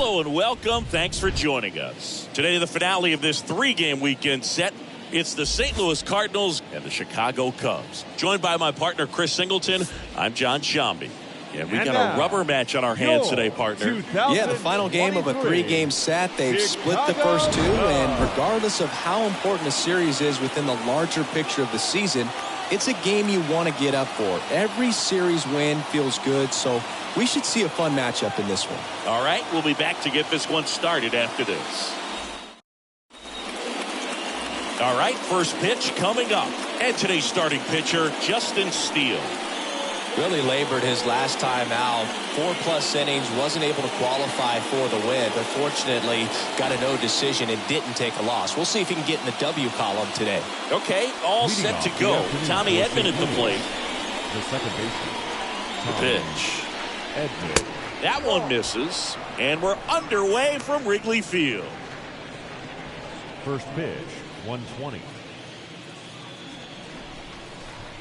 Hello and welcome. Thanks for joining us. Today, the finale of this three-game weekend set. It's the St. Louis Cardinals and the Chicago Cubs. Joined by my partner, Chris Singleton, I'm John Shambi. And we got a rubber match on our hands today, partner. Yeah, the final game of a three-game set. They've split the first two, and regardless of how important a series is within the larger picture of the season, it's a game you want to get up for. Every series win feels good, so we should see a fun matchup in this one. All right, we'll be back to get this one started after this. All right, first pitch coming up. And today's starting pitcher, Justin Steele. Really labored his last time out. 4+ innings, wasn't able to qualify for the win, but fortunately got a no decision and didn't take a loss. We'll see if he can get in the W column today. Okay, all set to go. Tommy Edman at the plate. The second baseman. The pitch. Edman. That one misses, and we're underway from Wrigley Field. First pitch, 120.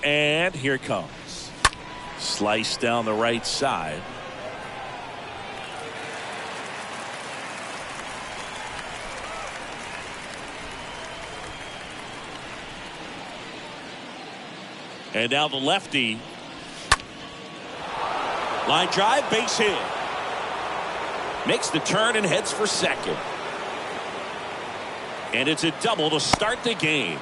And here it comes. Slice down the right side. And now the lefty. Line drive, base hit. Makes the turn and heads for second. And it's a double to start the game.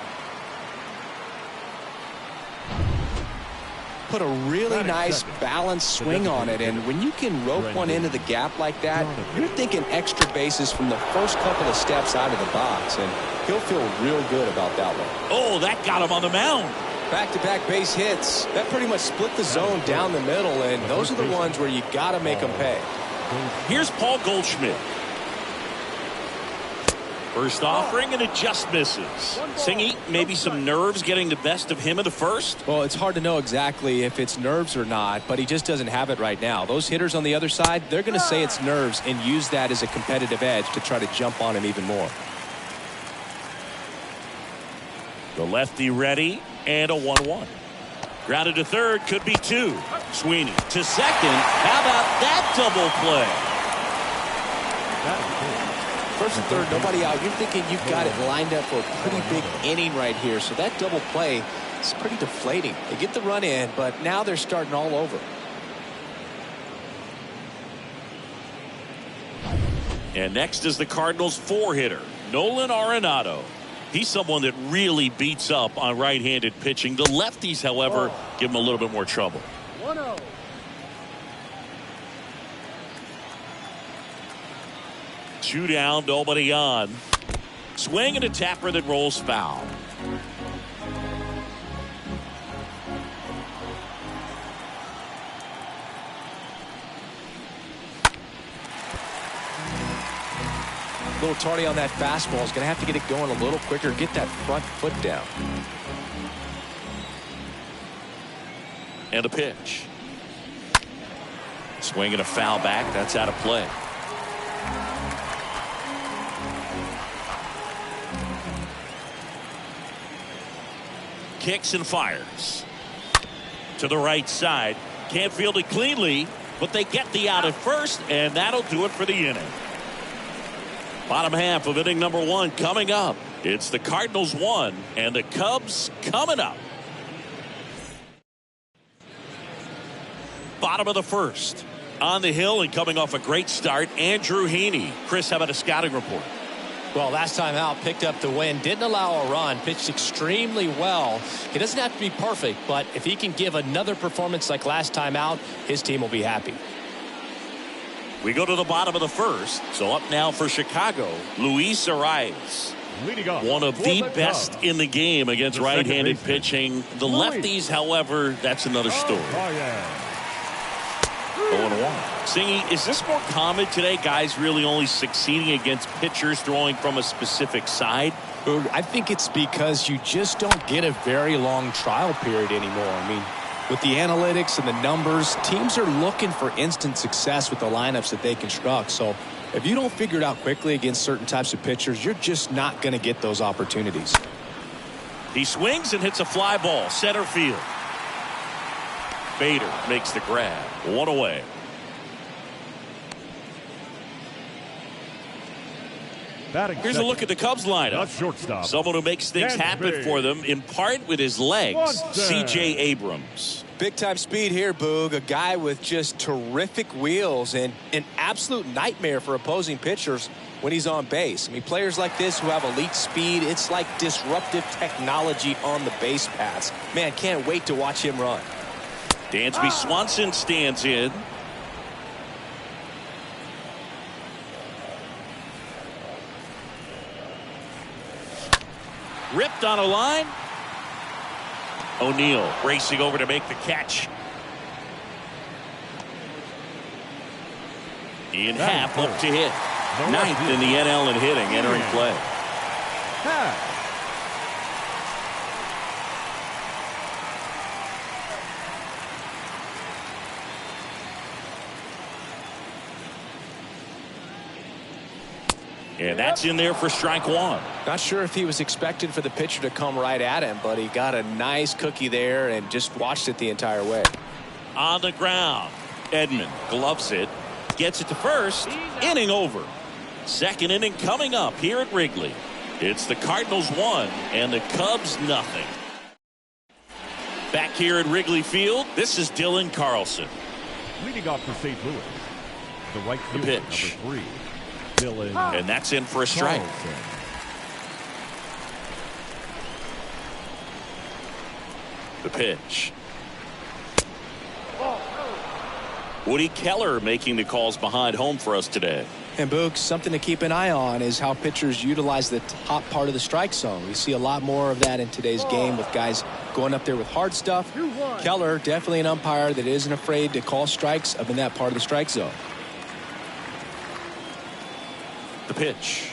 Put a really nice balanced swing on it, and when you can rope one into the gap like that, you're thinking extra bases from the first couple of steps out of the box, and he'll feel real good about that one. Oh, that got him on the mound. Back-to-back base hits. That pretty much split the zone down the middle, and those are the ones where you got to make them pay. Here's Paul Goldschmidt. First offering, and it just misses. Singy, maybe some nerves getting the best of him in the first? Well, it's hard to know exactly if it's nerves or not, but he just doesn't have it right now. Those hitters on the other side, they're going to say it's nerves and use that as a competitive edge to try to jump on him even more. The lefty ready, and a 1-1. Grounded to third, could be two. Sweeney to second. How about that double play? First and third, nobody out. You're thinking you've got it lined up for a pretty big inning right here. So that double play is pretty deflating. They get the run in, but now they're starting all over. And next is the Cardinals' four-hitter, Nolan Arenado. He's someone that really beats up on right-handed pitching. The lefties, however, give him a little bit more trouble. 1-0. Two down, nobody on. Swing and a tapper that rolls foul. A little tardy on that fastball. Is going to have to get it going a little quicker. Get that front foot down. And a pitch. Swing and a foul back. That's out of play. Kicks and fires to the right side. Can't field it cleanly, but they get the out at first, and that'll do it for the inning. Bottom half of inning number one coming up. It's the Cardinals 1 and the Cubs coming up. Bottom of the first. On the hill and coming off a great start, Andrew Heaney. Chris, how about a scouting report? Well, last time out, picked up the win, didn't allow a run, pitched extremely well. He doesn't have to be perfect, but if he can give another performance like last time out, his team will be happy. We go to the bottom of the first. So up now for Chicago, Luis Arias. One of the best in the game against right-handed pitching. The lefties, however, that's another story. 0-1. Singy, is this more common today? Guys really only succeeding against pitchers throwing from a specific side? I think it's because you just don't get a very long trial period anymore. I mean, with the analytics and the numbers, teams are looking for instant success with the lineups that they construct. So if you don't figure it out quickly against certain types of pitchers, you're just not going to get those opportunities. He swings and hits a fly ball, center field. Bader makes the grab. One away. Here's a look at the Cubs lineup. Shortstop. Someone who makes things happen for them, in part with his legs, C.J. Abrams. Big-time speed here, Boog. A guy with just terrific wheels and an absolute nightmare for opposing pitchers when he's on base. I mean, players like this who have elite speed, it's like disruptive technology on the base paths. Man, can't wait to watch him run. Dansby Swanson stands in. Ripped on a line. O'Neill racing over to make the catch. Ian Happ up to hit. Ninth in the NL in hitting, entering play. And that's in there for strike one. Not sure if he was expecting for the pitcher to come right at him, but he got a nice cookie there and just watched it the entire way. On the ground. Edman gloves it. Gets it to first. Inning over. Second inning coming up here at Wrigley. It's the Cardinals 1 and the Cubs nothing. Back here at Wrigley Field, this is Dylan Carlson. Leading off for St. Louis, the right fielder, pitch. number 3, Dylan. And that's in for a strike. Carlson. The pitch. Woody Keller making the calls behind home for us today. And Boog, something to keep an eye on is how pitchers utilize the top part of the strike zone. We see a lot more of that in today's game with guys going up there with hard stuff. Keller, definitely an umpire that isn't afraid to call strikes up in that part of the strike zone. The pitch.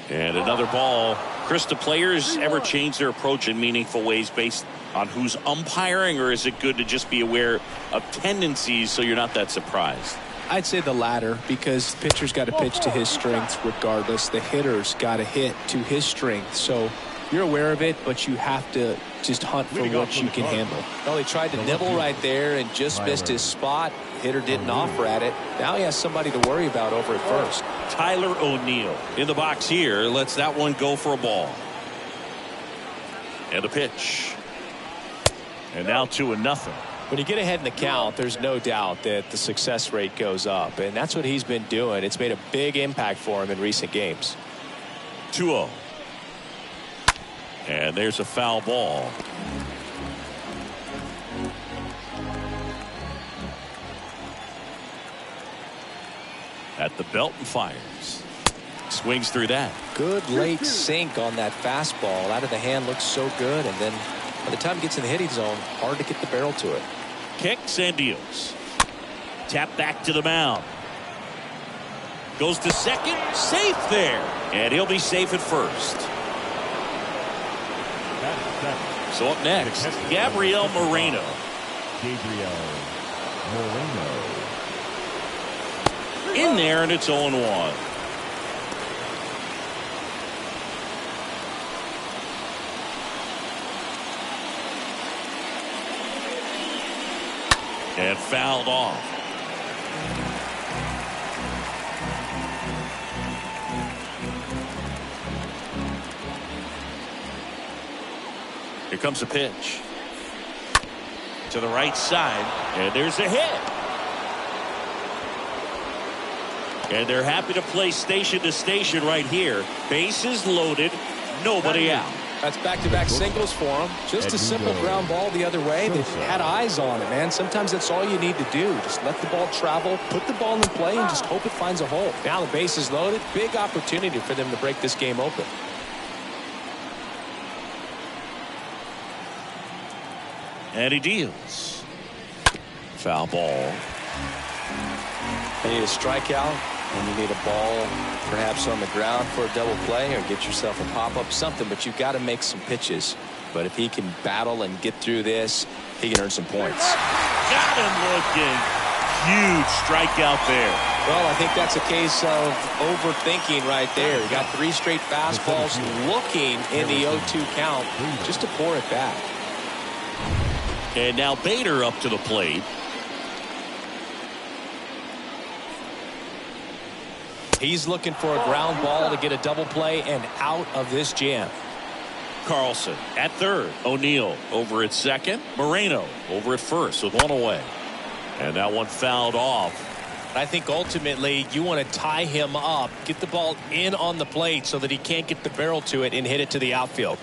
And another ball. Chris, do players ever change their approach in meaningful ways based on who's umpiring, or is it good to just be aware of tendencies so you're not that surprised? I'd say the latter, because the pitcher's got to pitch to his strengths regardless. The hitter's got to hit to his strength. So you're aware of it, but you have to just hunt for what you can handle. Well, he tried to nibble right there and just missed his spot. Hitter didn't offer at it. Now he has somebody to worry about over at first. Tyler O'Neill in the box here. Lets that one go for a ball. And a pitch. And now 2-0. When you get ahead in the count, there's no doubt that the success rate goes up, and that's what he's been doing. It's made a big impact for him in recent games. 2-0. And there's a foul ball. At the belt and fires. Swings through that. Good late sink on that fastball. Out of the hand looks so good, and then by the time it gets in the hitting zone, hard to get the barrel to it. Kicks and deals. Tap back to the mound. Goes to second. Safe there. And he'll be safe at first. So up next, Gabriel Moreno. In there, and it's 0-1. And fouled off. Here comes a pitch. To the right side. And there's a hit. And they're happy to play station to station right here. Bases loaded. Nobody out. That's back-to-back singles for him. Just a simple ground ball the other way. They've had eyes on it, man. Sometimes that's all you need to do. Just let the ball travel, put the ball in play, and just hope it finds a hole. Now the base is loaded. Big opportunity for them to break this game open. And he deals. Foul ball. You need a strikeout, and you need a ball perhaps on the ground for a double play, or get yourself a pop-up, something, but you've got to make some pitches. But if he can battle and get through this, he can earn some points. Got him looking. Huge strikeout there. Well, I think that's a case of overthinking right there. He got 3 straight fastballs looking in the 0-2 count just to pour it back. And now Bader up to the plate. He's looking for a ground ball to get a double play and out of this jam. Carlson at third. O'Neill over at second. Moreno over at first with one away. And that one fouled off. I think ultimately you want to tie him up, get the ball in on the plate so that he can't get the barrel to it and hit it to the outfield.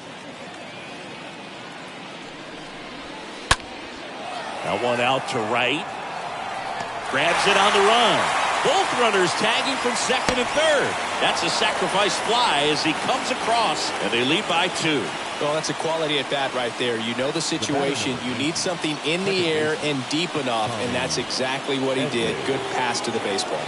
That one out to right. Grabs it on the run. Both runners tagging from second and third. That's a sacrifice fly as he comes across, and they lead by 2. Well, that's a quality at bat right there. You know the situation. You need something in the air and deep enough, and that's exactly what he did. Good pass to the baseball.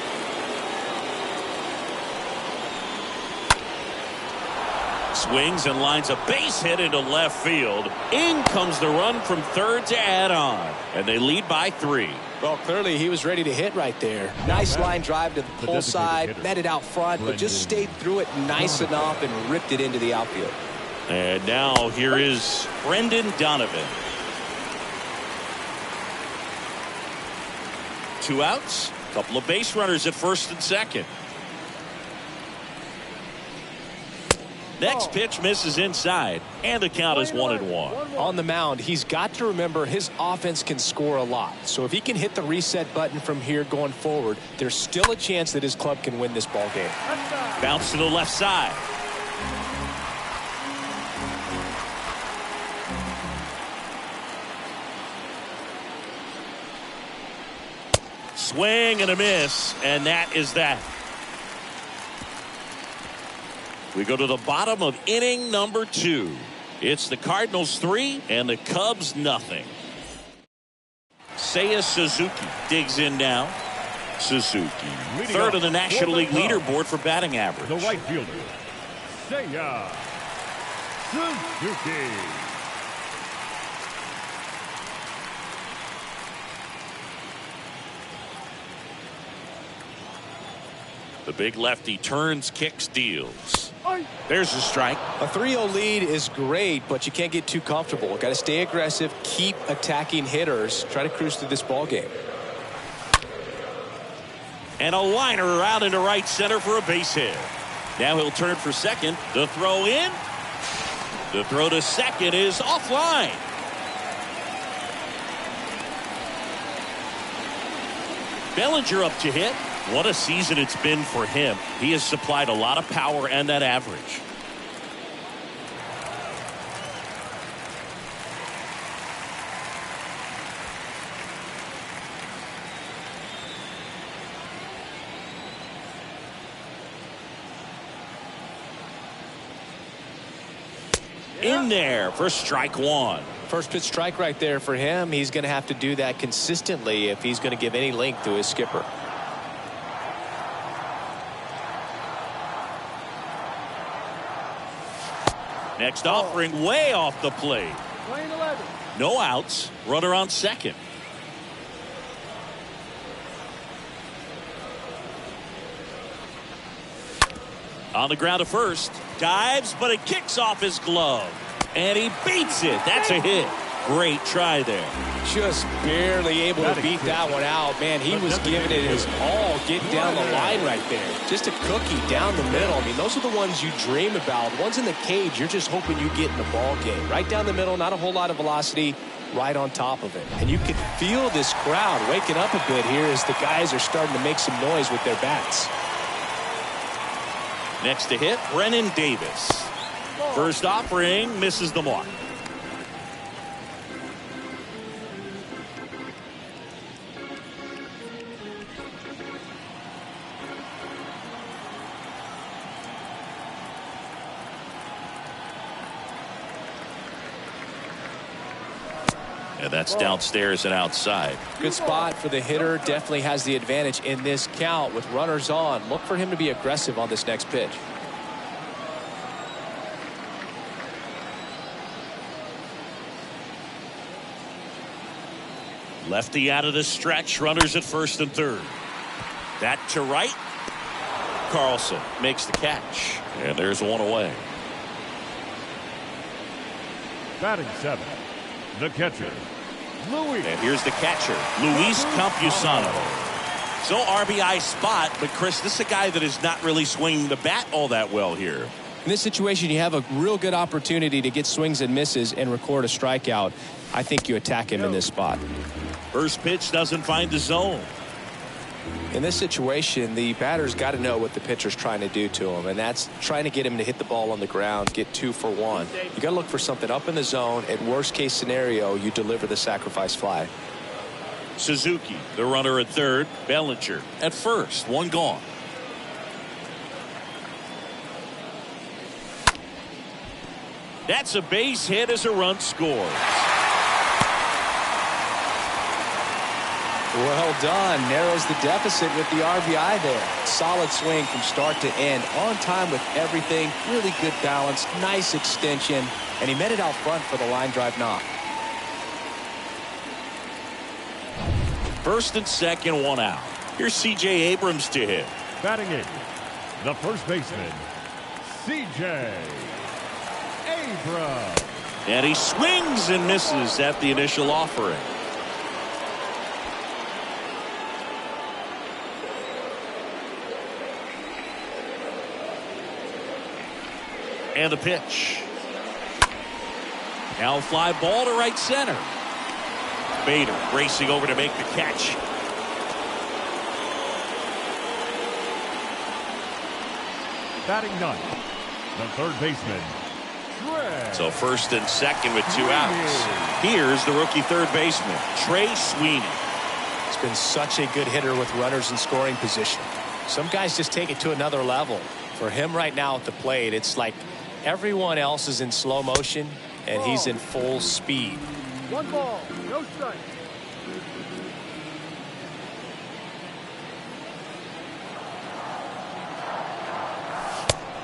Swings and lines a base hit into left field. In comes the run from third to add on, and they lead by 3. Well, clearly he was ready to hit right there. Nice line drive to the pull side, met it out front, but just stayed through it nice enough and ripped it into the outfield. And now here is Brendan Donovan. 2 outs, couple of base runners at first and second. Next pitch misses inside, and the count is 1-1. On the mound, he's got to remember his offense can score a lot. So if he can hit the reset button from here going forward, there's still a chance that his club can win this ball game. Bounce to the left side. Swing and a miss, and that is that. We go to the bottom of inning number 2. It's the Cardinals 3 and the Cubs nothing. Seiya Suzuki digs in now. Suzuki, third on the National League leaderboard for batting average. The right fielder, Seiya Suzuki. The big lefty turns, kicks, deals. There's a strike. A 3-0 lead is great, but you can't get too comfortable. Got to stay aggressive, keep attacking hitters, try to cruise through this ball game. And a liner out into right center for a base hit. Now he'll turn for second. The throw in. The throw to second is offline. Bellinger up to hit. What a season it's been for him. He has supplied a lot of power and that average. In there for strike 1. First pitch strike right there for him. He's going to have to do that consistently if he's going to give any length to his skipper. Next offering way off the plate. No outs. Runner on second. On the ground to first. Dives, but it kicks off his glove. And he beats it. That's a hit. Great try there. Just barely able to beat that one out. Man, he was giving it his all getting down the line right there. Just a cookie down the middle. I mean, those are the ones you dream about. Ones in the cage, you're just hoping you get in the ball game. Right down the middle, not a whole lot of velocity, right on top of it. And you can feel this crowd waking up a bit here as the guys are starting to make some noise with their bats. Next to hit, Brennan Davis. First offering misses the mark. And that's downstairs and outside. Good spot for the hitter. Definitely has the advantage in this count with runners on. Look for him to be aggressive on this next pitch. Lefty out of the stretch. Runners at first and third. That to right. Carlson makes the catch. And there's one away. Batting 7. The catcher, Luis. And here's the catcher, Luis Campusano. So RBI spot, but Chris, this is a guy that is not really swinging the bat all that well here. In this situation, you have a real good opportunity to get swings and misses and record a strikeout. I think you attack him in this spot. First pitch doesn't find the zone. In this situation, the batter's got to know what the pitcher's trying to do to him, and that's trying to get him to hit the ball on the ground, get 2 for 1. You got to look for something up in the zone. At worst case scenario, you deliver the sacrifice fly. Suzuki, the runner at third. Bellinger at first. 1 gone. That's a base hit as a run scores. Well done. Narrows the deficit with the RBI there. Solid swing from start to end. On time with everything. Really good balance. Nice extension. And he met it out front for the line drive knock. First and second, 1 out. Here's C.J. Abrams to hit. Batting 8, the first baseman, C.J. Abrams. And he swings and misses at the initial offering. And the pitch. Now fly ball to right center. Bader racing over to make the catch. Batting 9, the third baseman, Trey. So first and second with 2 outs. Here's the rookie third baseman, Trey Sweeney. He's been such a good hitter with runners in scoring position. Some guys just take it to another level. For him right now at the plate, it's like everyone else is in slow motion and he's in full speed. 1 ball, no strike.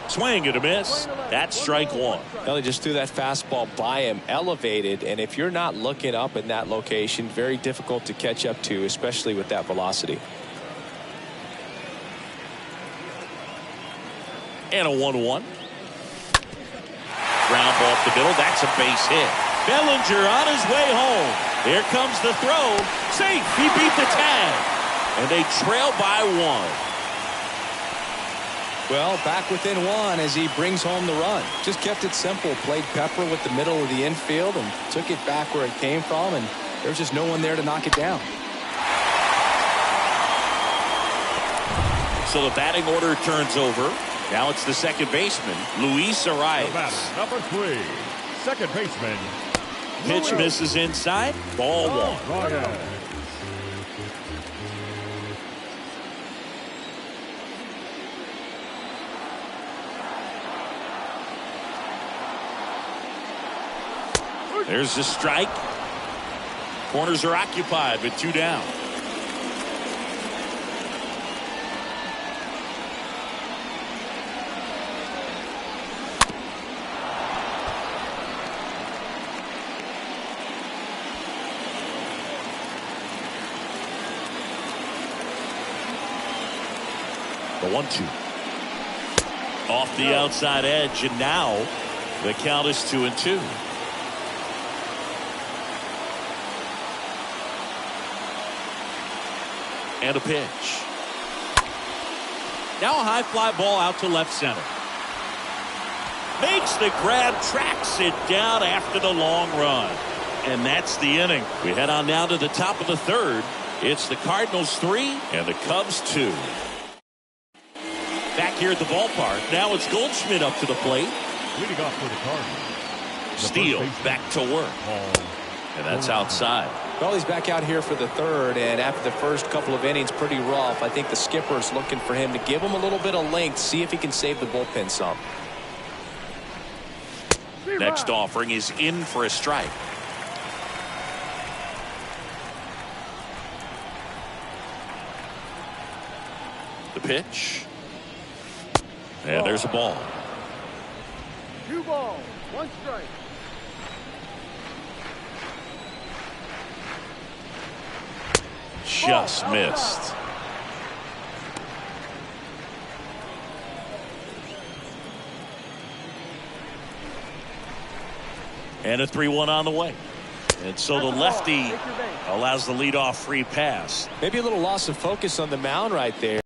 Swing and a miss. That's strike 1. Well, he just threw that fastball by him, elevated, and if you're not looking up in that location, very difficult to catch up to, especially with that velocity. And a 1-1. Ground ball up the middle. That's a base hit. Bellinger on his way home. Here comes the throw. Safe. He beat the tag. And they trail by 1. Well, back within 1 as he brings home the run. Just kept it simple. Played pepper with the middle of the infield and took it back where it came from, and there's just no one there to knock it down. So the batting order turns over. Now it's the second baseman, Luis Arias. Number 3, second baseman. Pitch misses inside. Ball 1. There's the strike. Corners are occupied with 2 down. The 1-2. Off the outside edge, and now the count is 2-2. And a pitch. Now a high fly ball out to left center. Makes the grab, tracks it down after the long run. And that's the inning. We head on now to the top of the third. It's the Cardinals 3 and the Cubs 2. Back here at the ballpark. Now it's Goldschmidt up to the plate. Leading off for the Cardinals. Steele back to work. And that's outside. Well, he's back out here for the third, and after the first couple of innings, pretty rough. I think the skipper's looking for him to give him a little bit of length, see if he can save the bullpen some. Next offering is in for a strike. The pitch. And there's a ball. 2 balls, 1 strike. Just missed. And a 3-1 on the way. And so the lefty allows the leadoff free pass. Maybe a little loss of focus on the mound right there.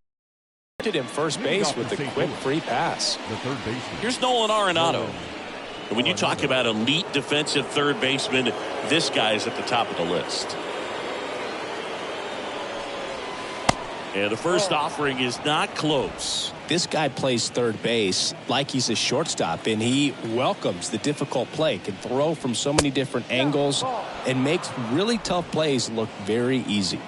Did him first base with a quick free pass. The third baseman. Here's Nolan Arenado. And when you talk about elite defensive third baseman, this guy's at the top of the list. And the first offering is not close. This guy plays third base like he's a shortstop, and he welcomes the difficult play, can throw from so many different angles, and makes really tough plays look very easy.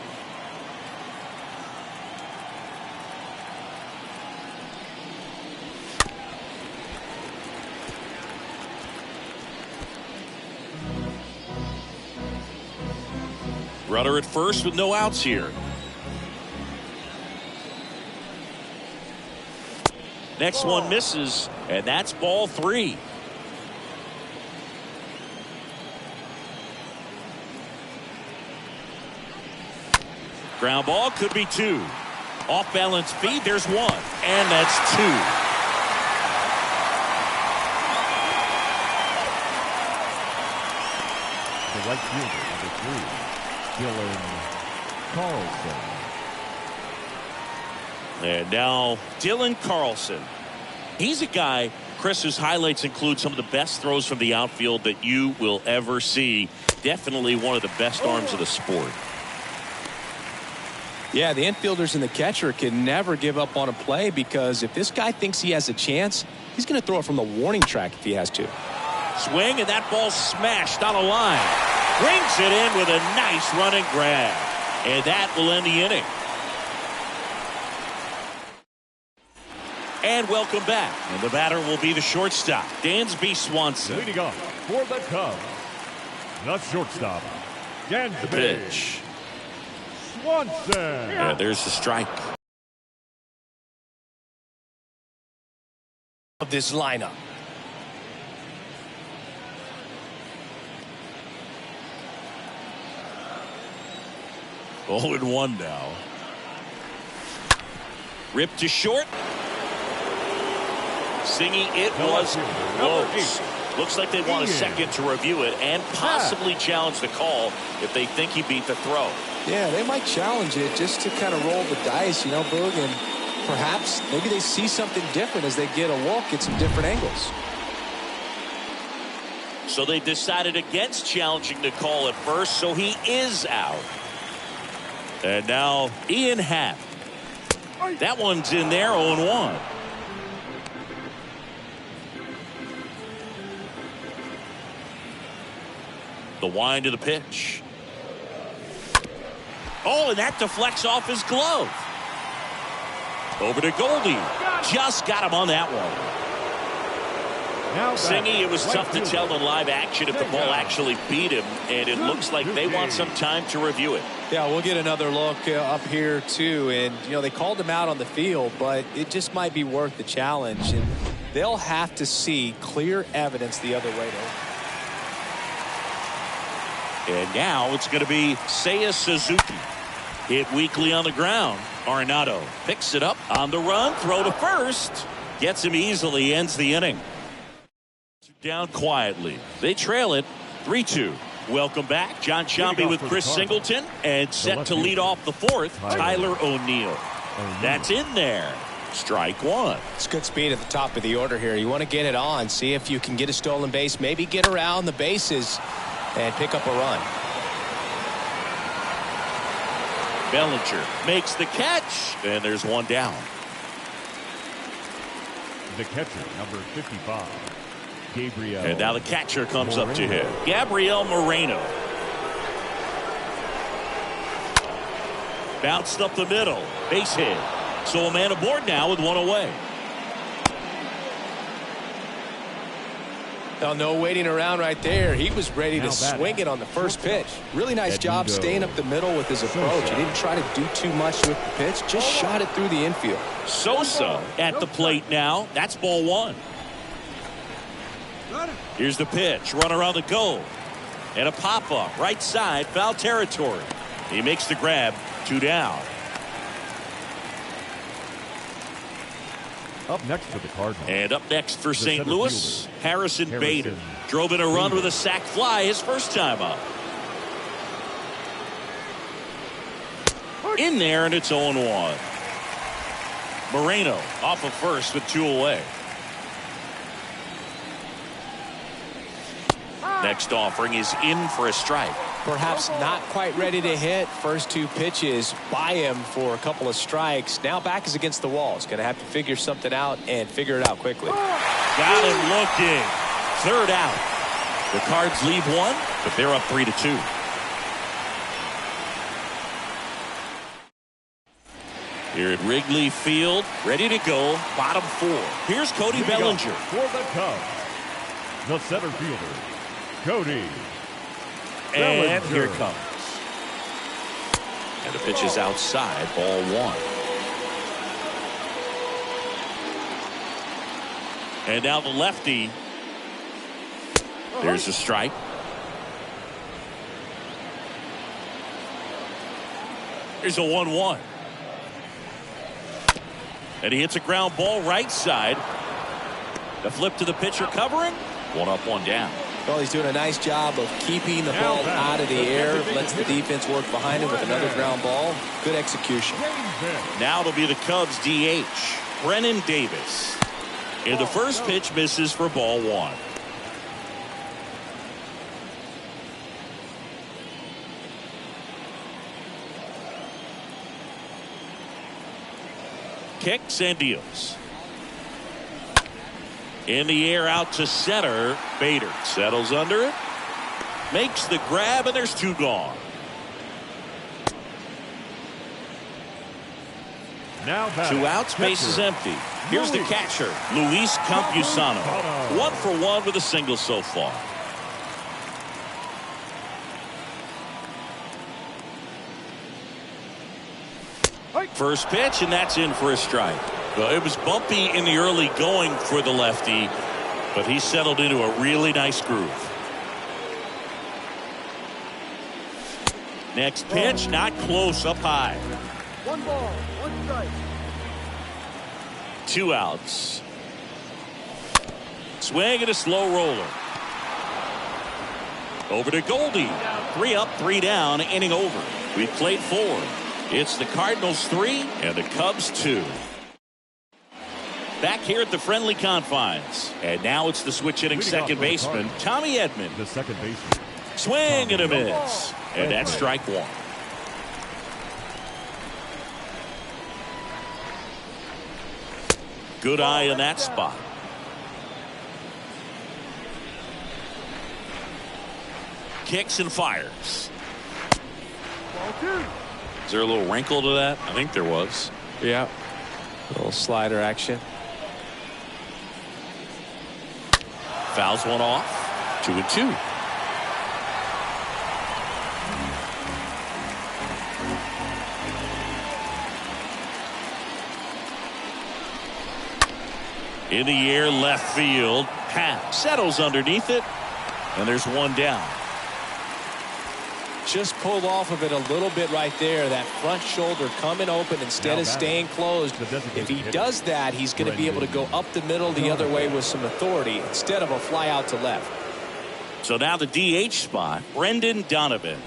Runner at first with no outs here. Next one misses, and that's ball 3. Ground ball could be 2. Off balance feed, there's 1, and that's 2. The right fielder, number 3. Dylan Carlson. And now Dylan Carlson. He's a guy, Chris, whose highlights include some of the best throws from the outfield that you will ever see. Definitely one of the best arms of the sport. Yeah, the infielders and the catcher can never give up on a play, because if this guy thinks he has a chance, he's going to throw it from the warning track if he has to. Swing, and that ball smashed on a line. Brings it in with a nice running grab. And that will end the inning. And welcome back. And the batter will be the shortstop, Dansby Swanson. Leading off for the Cubs, the shortstop, Dansby The pitch. Swanson. Yeah, there's the strike. Of this lineup. Oh, and 1 now. Ripped to short. Singy, it was close. Looks like they want a second to review it and possibly challenge the call if they think he beat the throw. Yeah, they might challenge it just to kind of roll the dice, you know, Boog, and perhaps maybe they see something different as they get a look at some different angles. So they decided against challenging the call at first, so he is out. And now Ian Happ. That one's in there, 0-1. The wind of the pitch. Oh, and that deflects off his glove. Over to Goldie. Just got him on that one. Singy, it was tough to tell in live action if the ball actually beat him, and it looks like they want some time to review it. Yeah, we'll get another look up here too, and you know they called him out on the field, but it just might be worth the challenge, and they'll have to see clear evidence the other way though. And now it's going to be Seiya Suzuki. Hit weakly on the ground. Arenado picks it up on the run, throw to first, gets him easily, ends the inning. Down quietly. They trail it 3-2. Welcome back. John Sciambi with Chris Singleton, and set to lead off the 4th, Tyler O'Neill. That's in there. Strike 1. It's good speed at the top of the order here. You want to get it on, see if you can get a stolen base, maybe get around the bases and pick up a run. Bellinger makes the catch, and there's 1 down. The catcher, number 55. Gabriel. And now the catcher comes up to hit. Gabriel Moreno. Bounced up the middle. Base hit. So a man aboard now with 1 away. Oh, no waiting around right there. He was ready to swing it on the first pitch. Really nice job staying up the middle with his approach. He didn't try to do too much with the pitch. Just shot it through the infield. Sosa at the plate now. That's ball 1. Here's the pitch. Runner on the go. And a pop-up. Right side. Foul territory. He makes the grab. 2 down. Up next for the Cardinals. And up next for St. Louis, Harrison Bader. Drove in a run with a sac fly his first time up. In there, and it's 0-1. Moreno off of first with 2 away. Next offering is in for a strike. Perhaps not quite ready to hit. First 2 pitches by him for a couple of strikes. Now back is against the wall. He's going to have to figure something out and figure it out quickly. Got him looking. 3rd out. The Cards leave 1, but they're up 3-2. Here at Wrigley Field, ready to go, bottom 4. Here's Cody Bellinger. For the Cubs, the center fielder, Cody And Bellinger. here it comes. And the pitch is outside, ball 1. And now the lefty. There's a strike. Here's a 1-1. And he hits a ground ball right side. The flip to the pitcher covering. 1 up, 1 down. Well, he's doing a nice job of keeping the ball out of the air. Lets the defense work behind him with another ground ball. Good execution. Now it'll be the Cubs DH, Brennan Davis. And the first pitch misses for ball 1. Kicks and deals. In the air out to center. Bader settles under it. Makes the grab, and there's 2 gone. Now 2 outs, base is empty. Here's the catcher, Luis Campusano. 1 for 1 with a single so far. First pitch, and that's in for a strike. Well, it was bumpy in the early going for the lefty, but he settled into a really nice groove. Next pitch, not close, up high. 1 ball, 1 strike. 2 outs. Swing and a slow roller. Over to Goldie. 3 up, 3 down, inning over. We've played 4. It's the Cardinals 3 and the Cubs 2. Back here at the friendly confines. And now it's the switch hitting second baseman, Tommy Edman. The second baseman. Swing and a miss. And that's strike 1. Good eye in that spot. Kicks and fires. Ball 2. Is there a little wrinkle to that? I think there was. Yeah. A little slider action. Fouls one off. 2-2. In the air, left field. Pat settles underneath it. And there's 1 down. Just pulled off of it a little bit right there. That front shoulder coming open instead of staying closed. If he does that, he's going to be able to go up the middle the other way with some authority instead of a fly out to left. So now the DH spot, Brendan Donovan.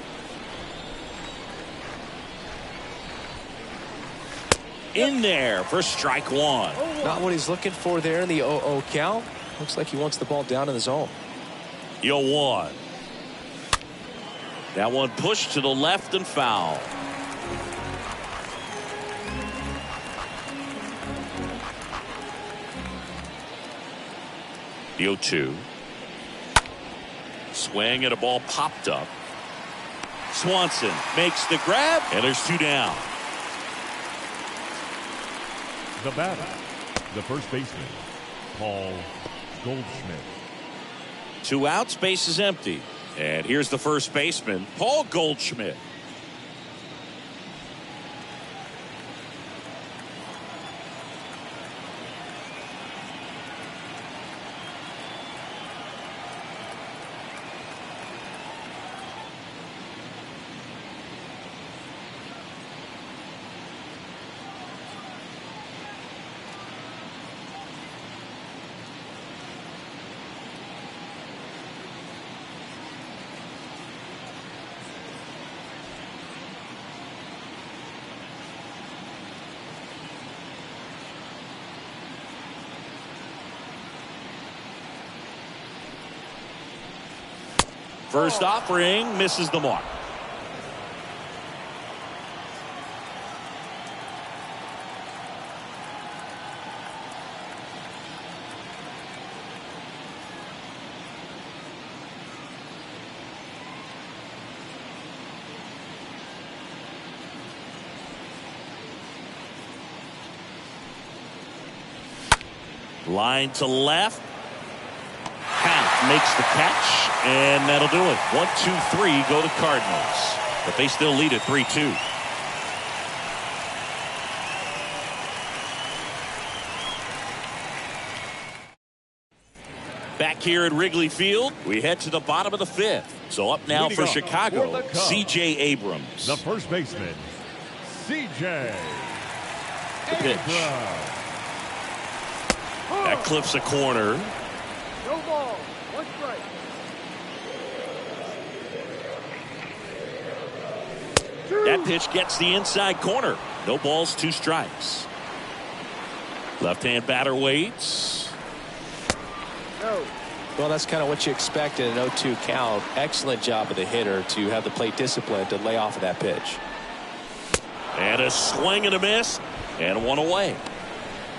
In there for strike 1. Not what he's looking for there in the 0-0 count. Looks like he wants the ball down in the zone. 0-1. That one pushed to the left and foul. The 0-2. Swing and a ball popped up. Swanson makes the grab, and there's 2 down. The batter, the first baseman, Paul Goldschmidt. 2 outs, base is empty. And here's the first baseman, Paul Goldschmidt. First offering misses the mark. Line to left. Half makes the catch, and that'll do it. 1, 2, 3 go to Cardinals, but they still lead at 3-2. Back here at Wrigley Field, we head to the bottom of the 5th. So up now for Chicago, C.J. Abrams. The first baseman, C.J. The pitch. That clips a corner. No ball. 1 strike. That pitch gets the inside corner. No balls, 2 strikes. Left-hand batter waits. No. Well, that's kind of what you expect in an 0-2 count. Excellent job of the hitter to have the plate discipline to lay off of that pitch. And a swing and a miss, and 1 away.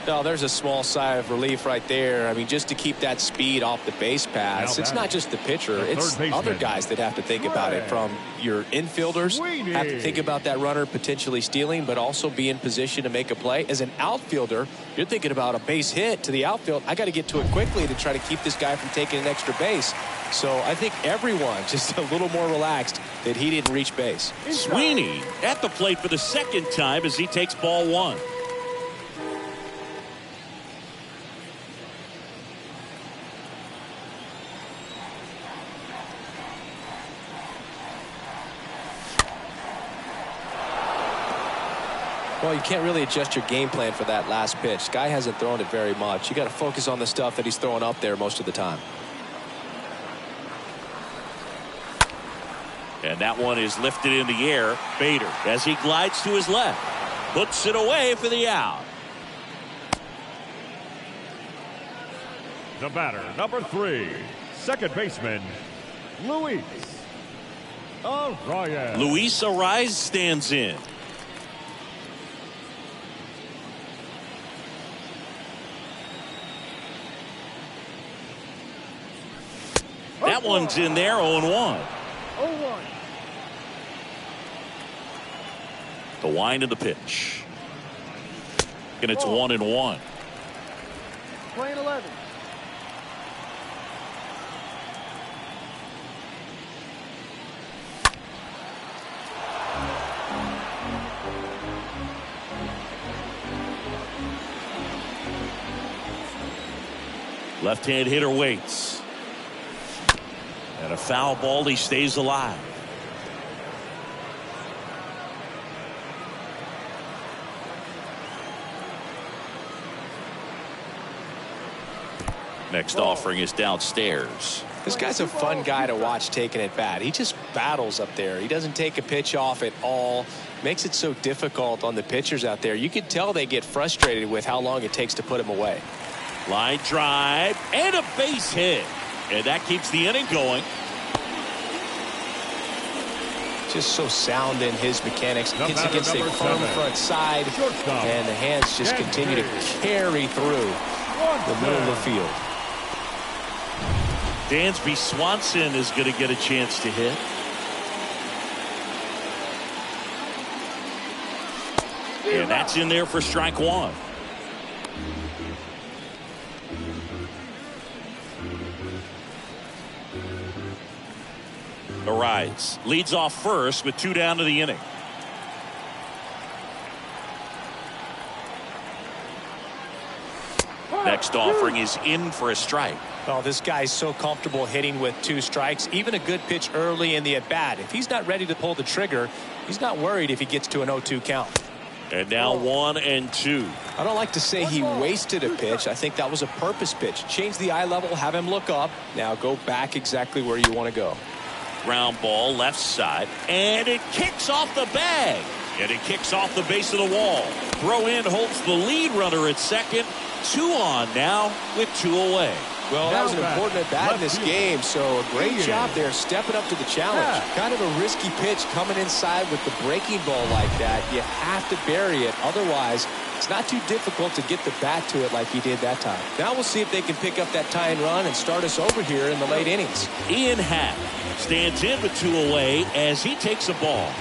No, there's a small sigh of relief right there. I mean, just to keep that speed off the base pass. It's not just the pitcher. It's other guys that have to think about it. From your infielders have to think about that runner potentially stealing, but also be in position to make a play. As an outfielder, you're thinking about a base hit to the outfield. I got to get to it quickly to try to keep this guy from taking an extra base. So I think everyone just a little more relaxed that he didn't reach base. Sweeney at the plate for the 2nd time as he takes ball 1. Well, you can't really adjust your game plan for that last pitch. Guy hasn't thrown it very much. You got to focus on the stuff that he's throwing up there most of the time. And that one is lifted in the air. Bader, as he glides to his left, puts it away for the out. The batter, number 3, second baseman, Luis Arraez. Luis Arraez stands in. That one's in there, 0-1. 0-1. The wind of the pitch. And it's 1-1. Playing 11. Left-hand hitter waits. And a foul ball, he stays alive. Next offering is downstairs. This guy's a fun guy to watch taking at bat. He just battles up there. He doesn't take a pitch off at all. Makes it so difficult on the pitchers out there. You can tell they get frustrated with how long it takes to put him away. Line drive and a base hit. And that keeps the inning going. Just so sound in his mechanics. Gets against a firm front side. And the hands just continue to carry through the middle of the field. Dansby Swanson is going to get a chance to hit. And that's in there for strike 1. Arraez leads off first with 2 down to the inning. Next offering is in for a strike. Oh, this guy's so comfortable hitting with 2 strikes. Even a good pitch early in the at-bat. If he's not ready to pull the trigger, he's not worried if he gets to an 0-2 count. And now 1-2. I don't like to say he wasted a pitch. I think that was a purpose pitch. Change the eye level, have him look up. Now go back exactly where you want to go. Ground ball left side, and it kicks off the bag. And he kicks off the base of the wall. Throw in holds the lead runner at second. 2 on now with 2 away. Well, that was an important at bat in this game, so a great job there stepping up to the challenge. Kind of a risky pitch coming inside with the breaking ball like that. You have to bury it. Otherwise, it's not too difficult to get the bat to it like he did that time. Now we'll see if they can pick up that tying run and start us over here in the late innings. Ian Happ stands in with 2 away as he takes a ball.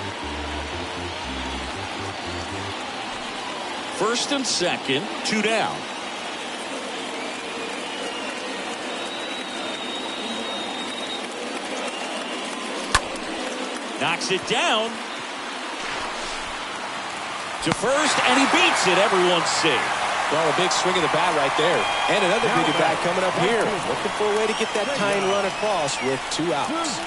First and second, 2 down. Knocks it down to first, and he beats it. Everyone's safe. Well, a big swing of the bat right there. And another big at bat coming up here. Looking for a way to get that tying run across with 2 outs.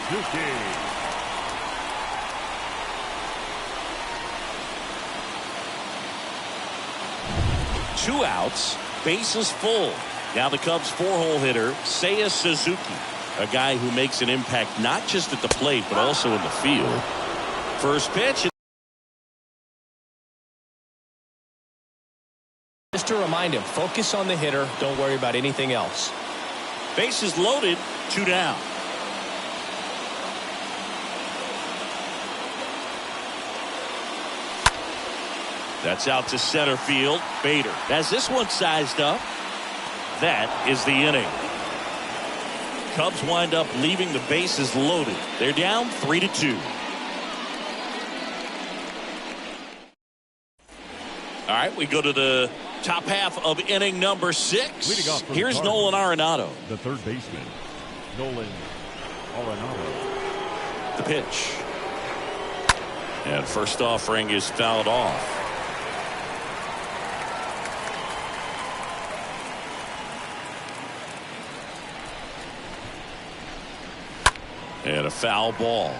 2 outs, bases full. Now the Cubs 4-hole hitter, Seiya Suzuki. A guy who makes an impact not just at the plate, but also in the field. First pitch. Just to remind him, focus on the hitter. Don't worry about anything else. Bases loaded, 2 down. That's out to center field. Bader has this one sized up. That is the inning. Cubs wind up leaving the bases loaded. They're down 3-2. All right, we go to the top half of inning number 6. Here's Nolan Arenado. The third baseman, Nolan Arenado. The pitch. And first offering is fouled off. And a foul ball.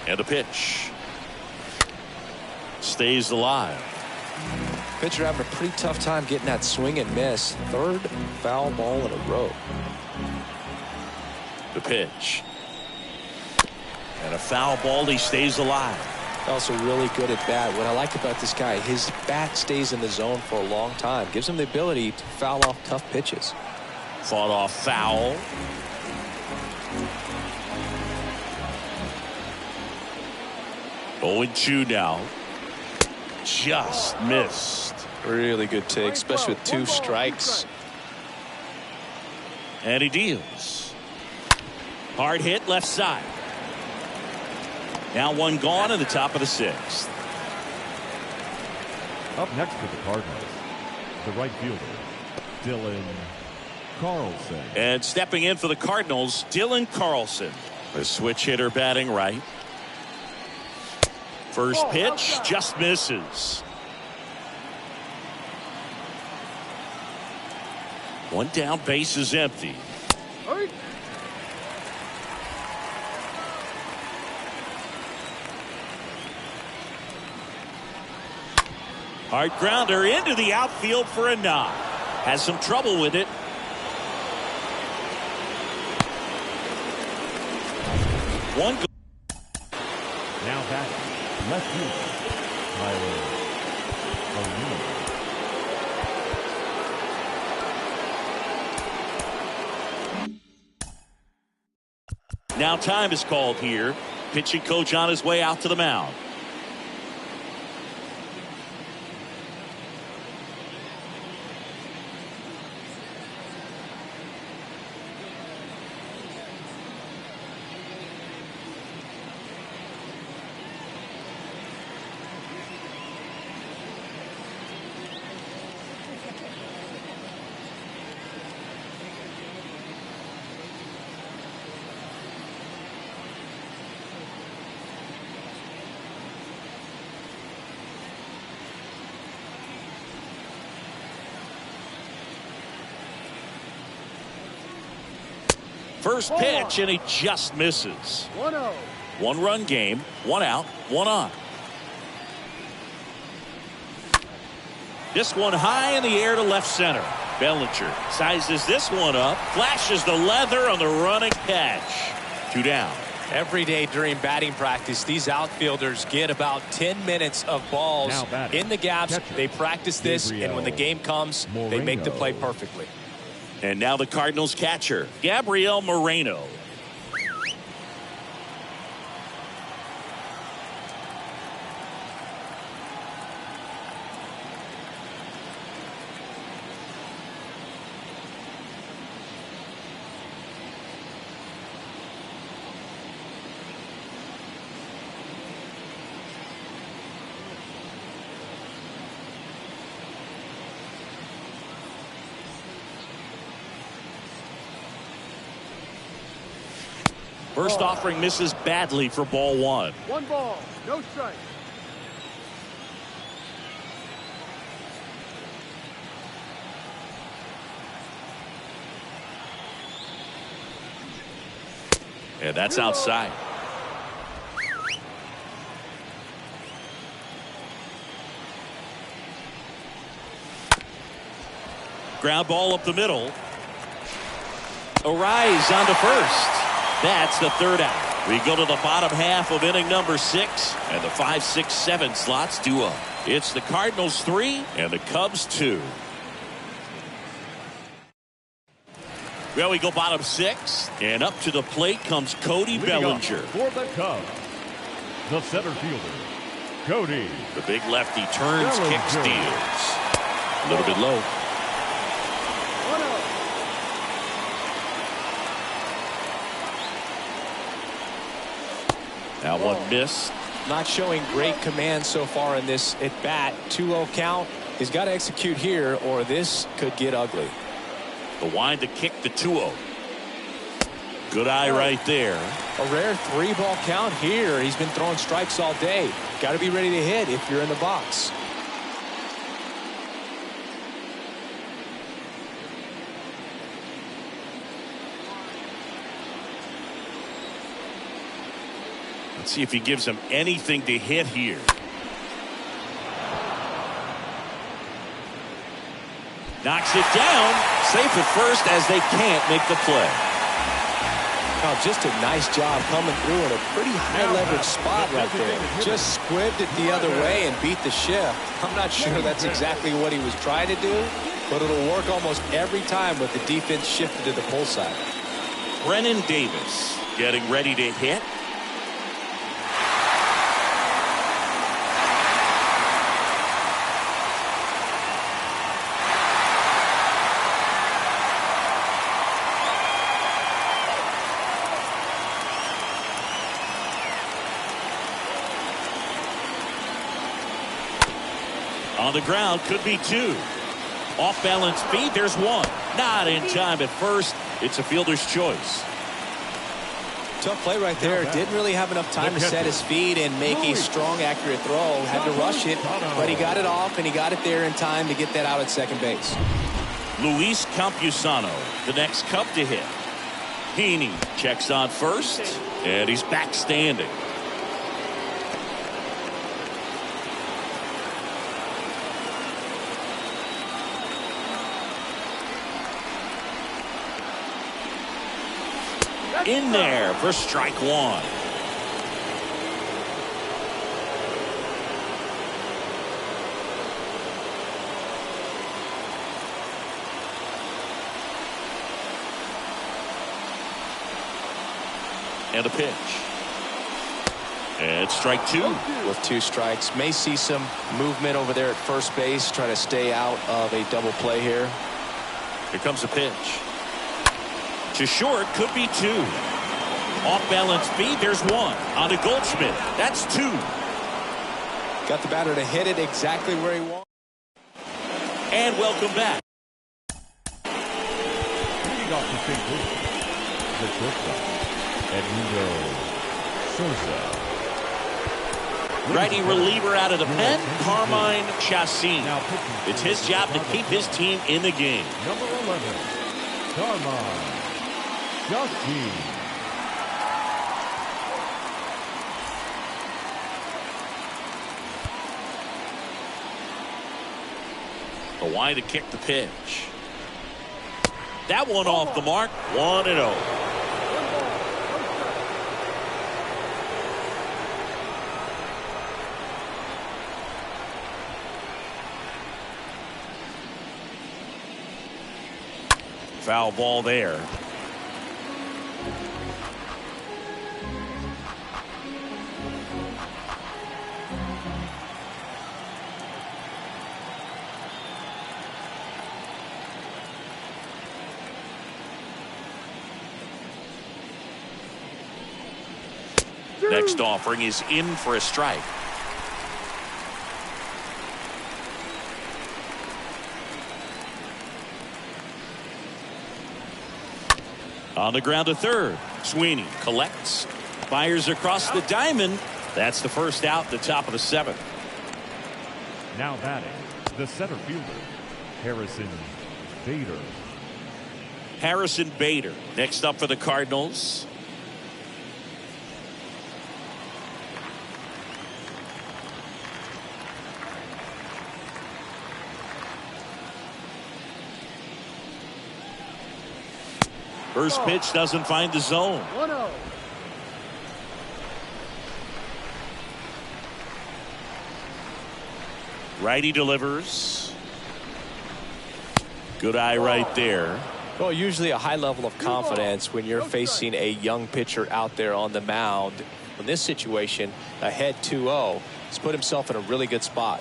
And a pitch. Stays alive. Pitcher having a pretty tough time getting that swing and miss. 3rd foul ball in a row. The pitch. And a foul ball. He stays alive. Also really good at bat. What I like about this guy, his bat stays in the zone for a long time. Gives him the ability to foul off tough pitches. Fought off foul. Oh, 0-2 now. Just missed. Really good take, especially with 2 strikes. And he deals. Hard hit left side. Now 1 gone in the top of the 6th. Up next for the Cardinals, the right fielder, Dylan Carlson. And stepping in for the Cardinals, Dylan Carlson. The switch hitter batting right. First pitch just misses. 1 down, base is empty. Hard grounder into the outfield for a knock. Has some trouble with it. One. Now back left field, Tyler O'Neill. Now time is called here. Pitching coach on his way out to the mound. First pitch, and he just misses. 1-0. 1-run game, 1 out, 1 on. This one high in the air to left center. Bellinger sizes this one up, flashes the leather on the running catch. 2 down. Every day during batting practice, these outfielders get about 10 minutes of balls in the gaps. They practice this, and when the game comes, they make the play perfectly. And now the Cardinals catcher, Gabriel Moreno. First offering misses badly for ball 1. 1 ball, no strike. And that's outside. Ground ball up the middle. Arise on to first. That's the 3rd out. We go to the bottom half of inning number 6, and the 5, 6, 7 slots due up. It's the Cardinals 3 and the Cubs 2. Well, we go bottom 6, and up to the plate comes Cody Bellinger. For the Cubs, the center fielder, Cody. The big lefty turns, Bellinger. kicks, deals. A little bit low. 1-0. Now one miss. Not showing great command so far in this at bat. 2-0 count. He's got to execute here, or this could get ugly. The wind to kick the 2-0. Good eye right there. A rare 3-ball count here. He's been throwing strikes all day. Got to be ready to hit if you're in the box. Let's see if he gives him anything to hit here. Knocks it down. Safe at first as they can't make the play. Oh, just a nice job coming through in a pretty high leverage spot right there. Just squibbed it the other way and beat the shift. I'm not sure that's exactly what he was trying to do, but it'll work almost every time with the defense shifted to the pull side. Brennan Davis getting ready to hit. On the ground, could be 2. Off balance feet, there's 1. Not in time at first. It's a fielder's choice. Tough play right there. Didn't really have enough time to set his feet and make a strong, accurate throw. Had to rush it, but he got it off, and he got it there in time to get that out at second base. Luis Campusano, the next Cub to hit. Heaney checks on first, and he's back standing. In there for strike 1. And a pitch. And strike 2. With 2 strikes. May see some movement over there at first base. Try to stay out of a double play here. Here comes a pitch. To short, could be 2. Off balance feet, there's 1. On to Goldschmidt. That's 2. Got the batter to hit it exactly where he wants. And welcome back. Leading off the big lead, the shortstop, Edmundo Souza. Righty reliever out of the pen, Carmine Chacin. It's his job to keep his team in the game. Number 11, Carmine Chacin. A wide to kick the pitch. That one off the mark. 1-0. Foul ball there. Next offering is in for a strike. On the ground to third. Sweeney collects. Fires across the diamond. That's the first out at the top of the seventh. Now batting, the center fielder, Harrison Bader. Harrison Bader next up for the Cardinals. First pitch doesn't find the zone. 1-0. Righty delivers. Good eye right there. Well, usually a high level of confidence when you're facing a young pitcher out there on the mound. In this situation, ahead 2-0, he's put himself in a really good spot.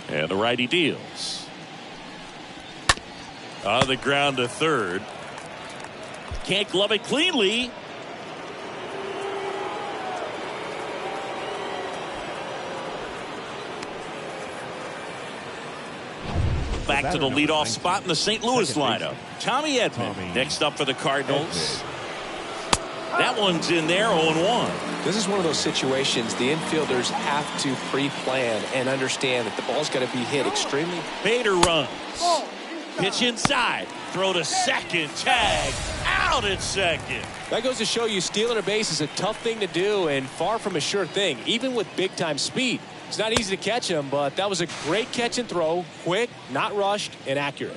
And the righty deals. On the ground to third. Can't glove it cleanly. Back to the leadoff spot in the St. Louis lineup. Tommy Edman next up for the Cardinals. That one's in there, 0-1. This is one of those situations the infielders have to pre-plan and understand that the ball's got to be hit extremely. Bader runs. Pitch inside. Throw to second. Tag. Out at second. That goes to show you stealing a base is a tough thing to do and far from a sure thing, even with big-time speed. It's not easy to catch him, but that was a great catch and throw. Quick, not rushed, and accurate.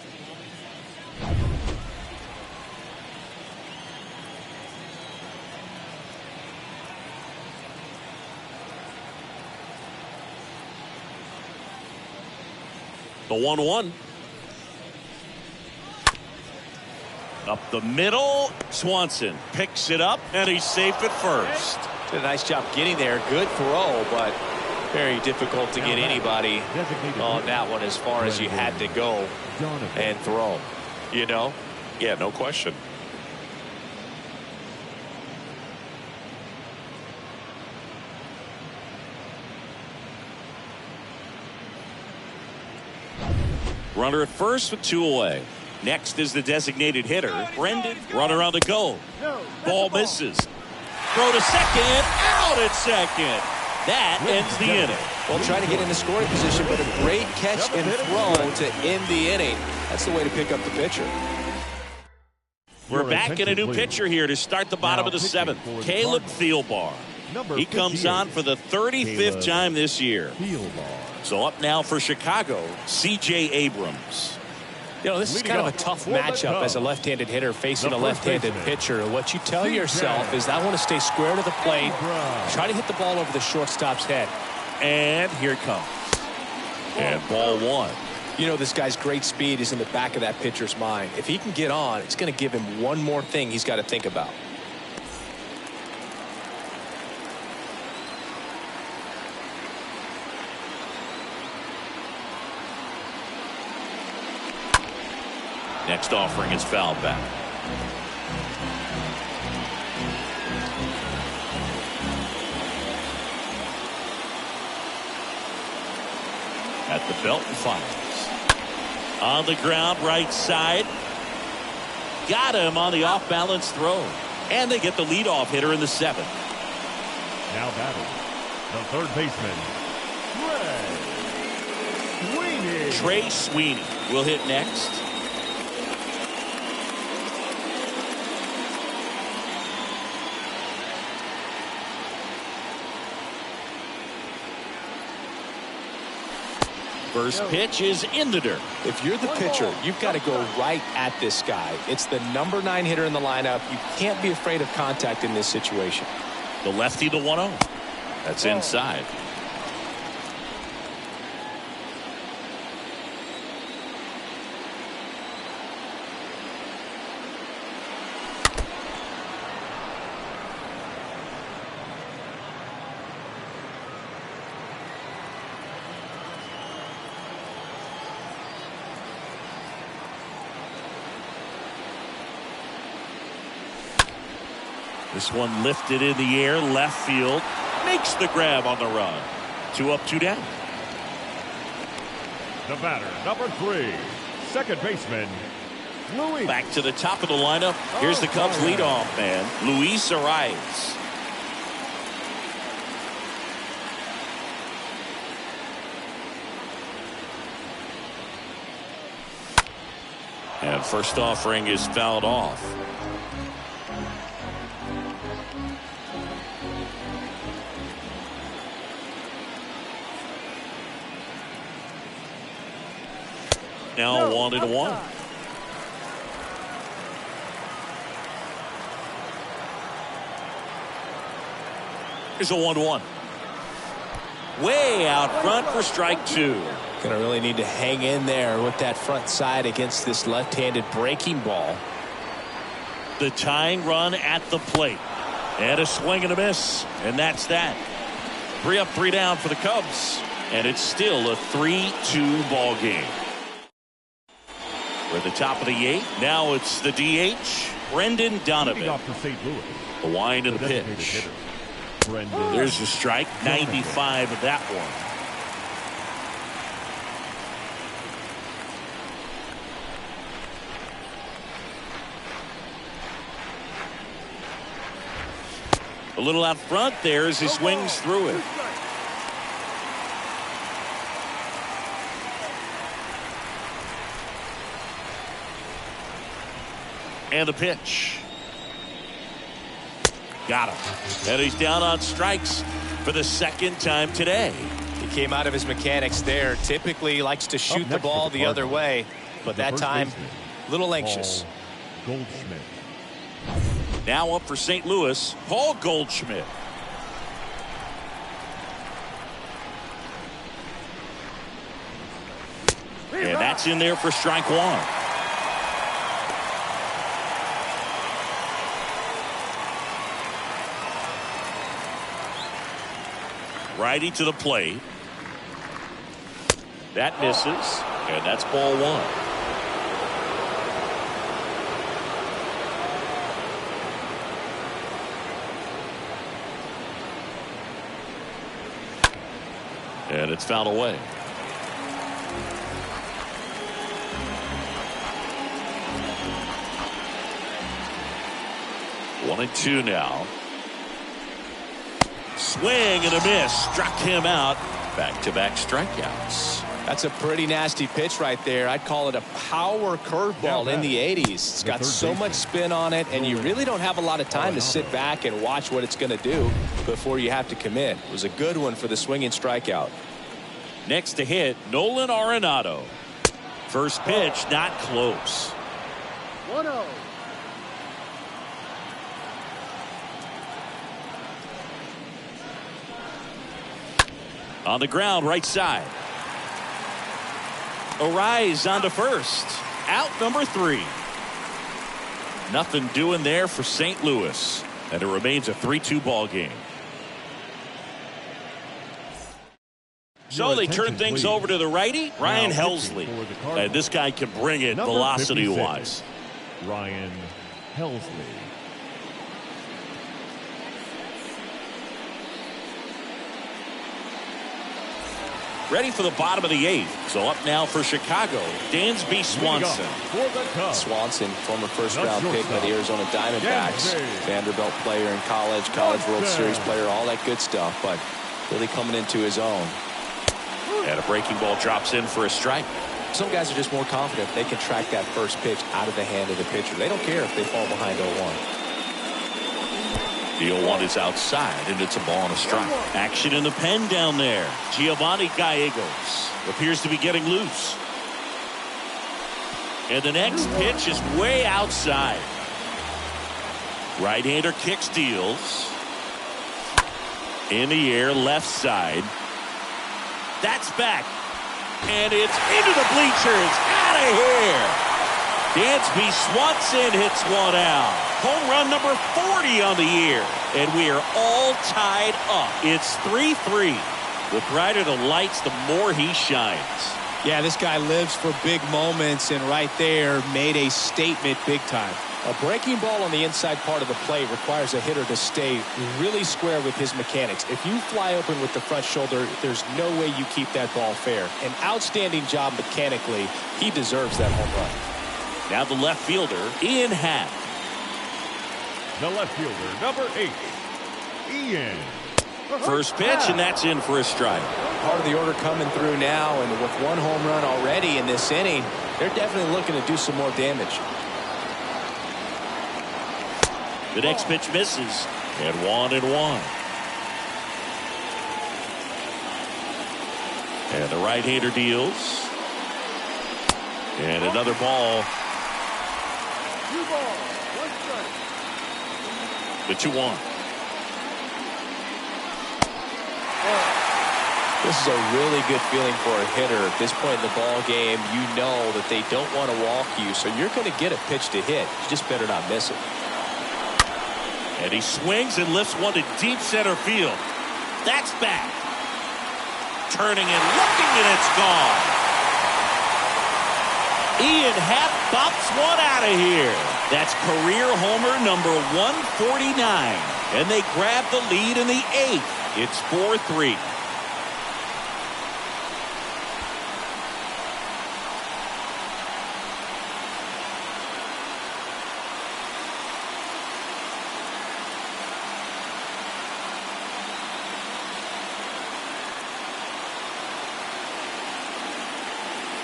The 1-1. Up the middle. Swanson picks it up, and he's safe at first. Did a nice job getting there. Good throw, but very difficult to get anybody on that one as far as you had to go and throw. You know? Yeah, no question. Runner at first with 2 away. Next is the designated hitter, Brendan. Runner on the go. Ball misses. Throw to second. Out at second. That ends the inning. Well, trying to get in the scoring position, but a great catch and throw to end the inning. That's the way to pick up the pitcher. We're back in a new pitcher here to start the bottom of the seventh. Caleb Thielbar. He comes on for the 35th time this year. So up now for Chicago, C.J. Abrams. You know, this is kind of a tough matchup as a left-handed hitter facing a left-handed pitcher. What you tell yourself is, I want to stay square to the plate, try to hit the ball over the shortstop's head. And here it comes. And ball one. You know, this guy's great speed is in the back of that pitcher's mind. If he can get on, it's going to give him one more thing he's got to think about. Next offering is fouled back. At the belt and fires. On the ground, right side. Got him on the off-balance throw. And they get the leadoff hitter in the seventh. Now batting, the third baseman, Sweeney. Trey Sweeney will hit next. First pitch is in the dirt. If you're the pitcher, you've got to go right at this guy. It's the number 9 hitter in the lineup. You can't be afraid of contact in this situation. The lefty, the 1-0. That's inside. This one lifted in the air, left field, makes the grab on the run. 2 up, 2 down. The batter, number 3, second baseman, Luis. Back to the top of the lineup. Here's the Cubs leadoff man, Luis Arias. And first offering is fouled off. Now 1-1. Here's a 1-1. Way out front for strike 2. Gonna really need to hang in there with that front side against this left-handed breaking ball. The tying run at the plate. And a swing and a miss. And that's that. 3 up, 3 down for the Cubs. And it's still a 3-2 ball game. We're at the top of the 8th. Now it's the DH, Brendan Donovan. Off to St. Louis. The wind and the pitch. There's the strike. 95 of that one. A little out front there as he swings through it. And the pitch. Got him. And he's down on strikes for the second time today. He came out of his mechanics there. Typically likes to shoot the ball the other way, but that time a little anxious. Goldschmidt. Now up for St. Louis, Paul Goldschmidt. And that's in there for strike 1. Righty to the plate. That misses, and that's ball 1. And it's fouled away. One and 2 now. Swing and a miss. Struck him out. Back-to-back strikeouts. That's a pretty nasty pitch right there. I'd call it a power curveball in the 80s. It's got so much spin on it, and you really don't have a lot of time to sit back and watch what it's going to do before you have to commit. It was a good one for the swinging strikeout. Next to hit, Nolan Arenado. First pitch, not close. 1-0. On the ground, right side. Arise on to first. Out number 3. Nothing doing there for St. Louis. And it remains a 3-2 ball game. So they turn things over to the righty, Ryan Helsley. And this guy can bring it velocity-wise. Ryan Helsley. Ready for the bottom of the 8th. So up now for Chicago, Dansby Swanson. Swanson, former first-round pick by the Arizona Diamondbacks. Vanderbilt player in college World Series player, all that good stuff, but really coming into his own. And a breaking ball drops in for a strike. Some guys are just more confident they can track that first pitch out of the hand of the pitcher. They don't care if they fall behind 0-1. The 0-1 is outside, and it's a ball and a strike. Action in the pen down there. Giovanni Gallegos appears to be getting loose. And the next pitch is way outside. Right-hander kick steals. In the air, left side. That's back. And it's into the bleachers. Out of here. Dansby Swanson hits one out. Home run number 40 on the year. And we are all tied up. It's 3-3. The brighter the lights, the more he shines. Yeah, this guy lives for big moments, and right there made a statement big time. A breaking ball on the inside part of the plate requires a hitter to stay really square with his mechanics. If you fly open with the front shoulder, there's no way you keep that ball fair. An outstanding job mechanically. He deserves that home run. Now the left fielder, Ian Happ. The left fielder, number 8, Ian. First pitch, and that's in for a strike. Part of the order coming through now, and with one home run already in this inning, they're definitely looking to do some more damage. The next pitch misses, and 1-1. And the right-hander deals. And another ball. 2 balls, 1 strike. The 2-1. This is a really good feeling for a hitter at this point in the ball game. You know that they don't want to walk you, so you're going to get a pitch to hit. You just better not miss it. And he swings and lifts one to deep center field. That's back. Turning and looking, and it's gone. Ian Happ bops one out of here. That's career homer number 149. And they grab the lead in the 8th. It's 4-3.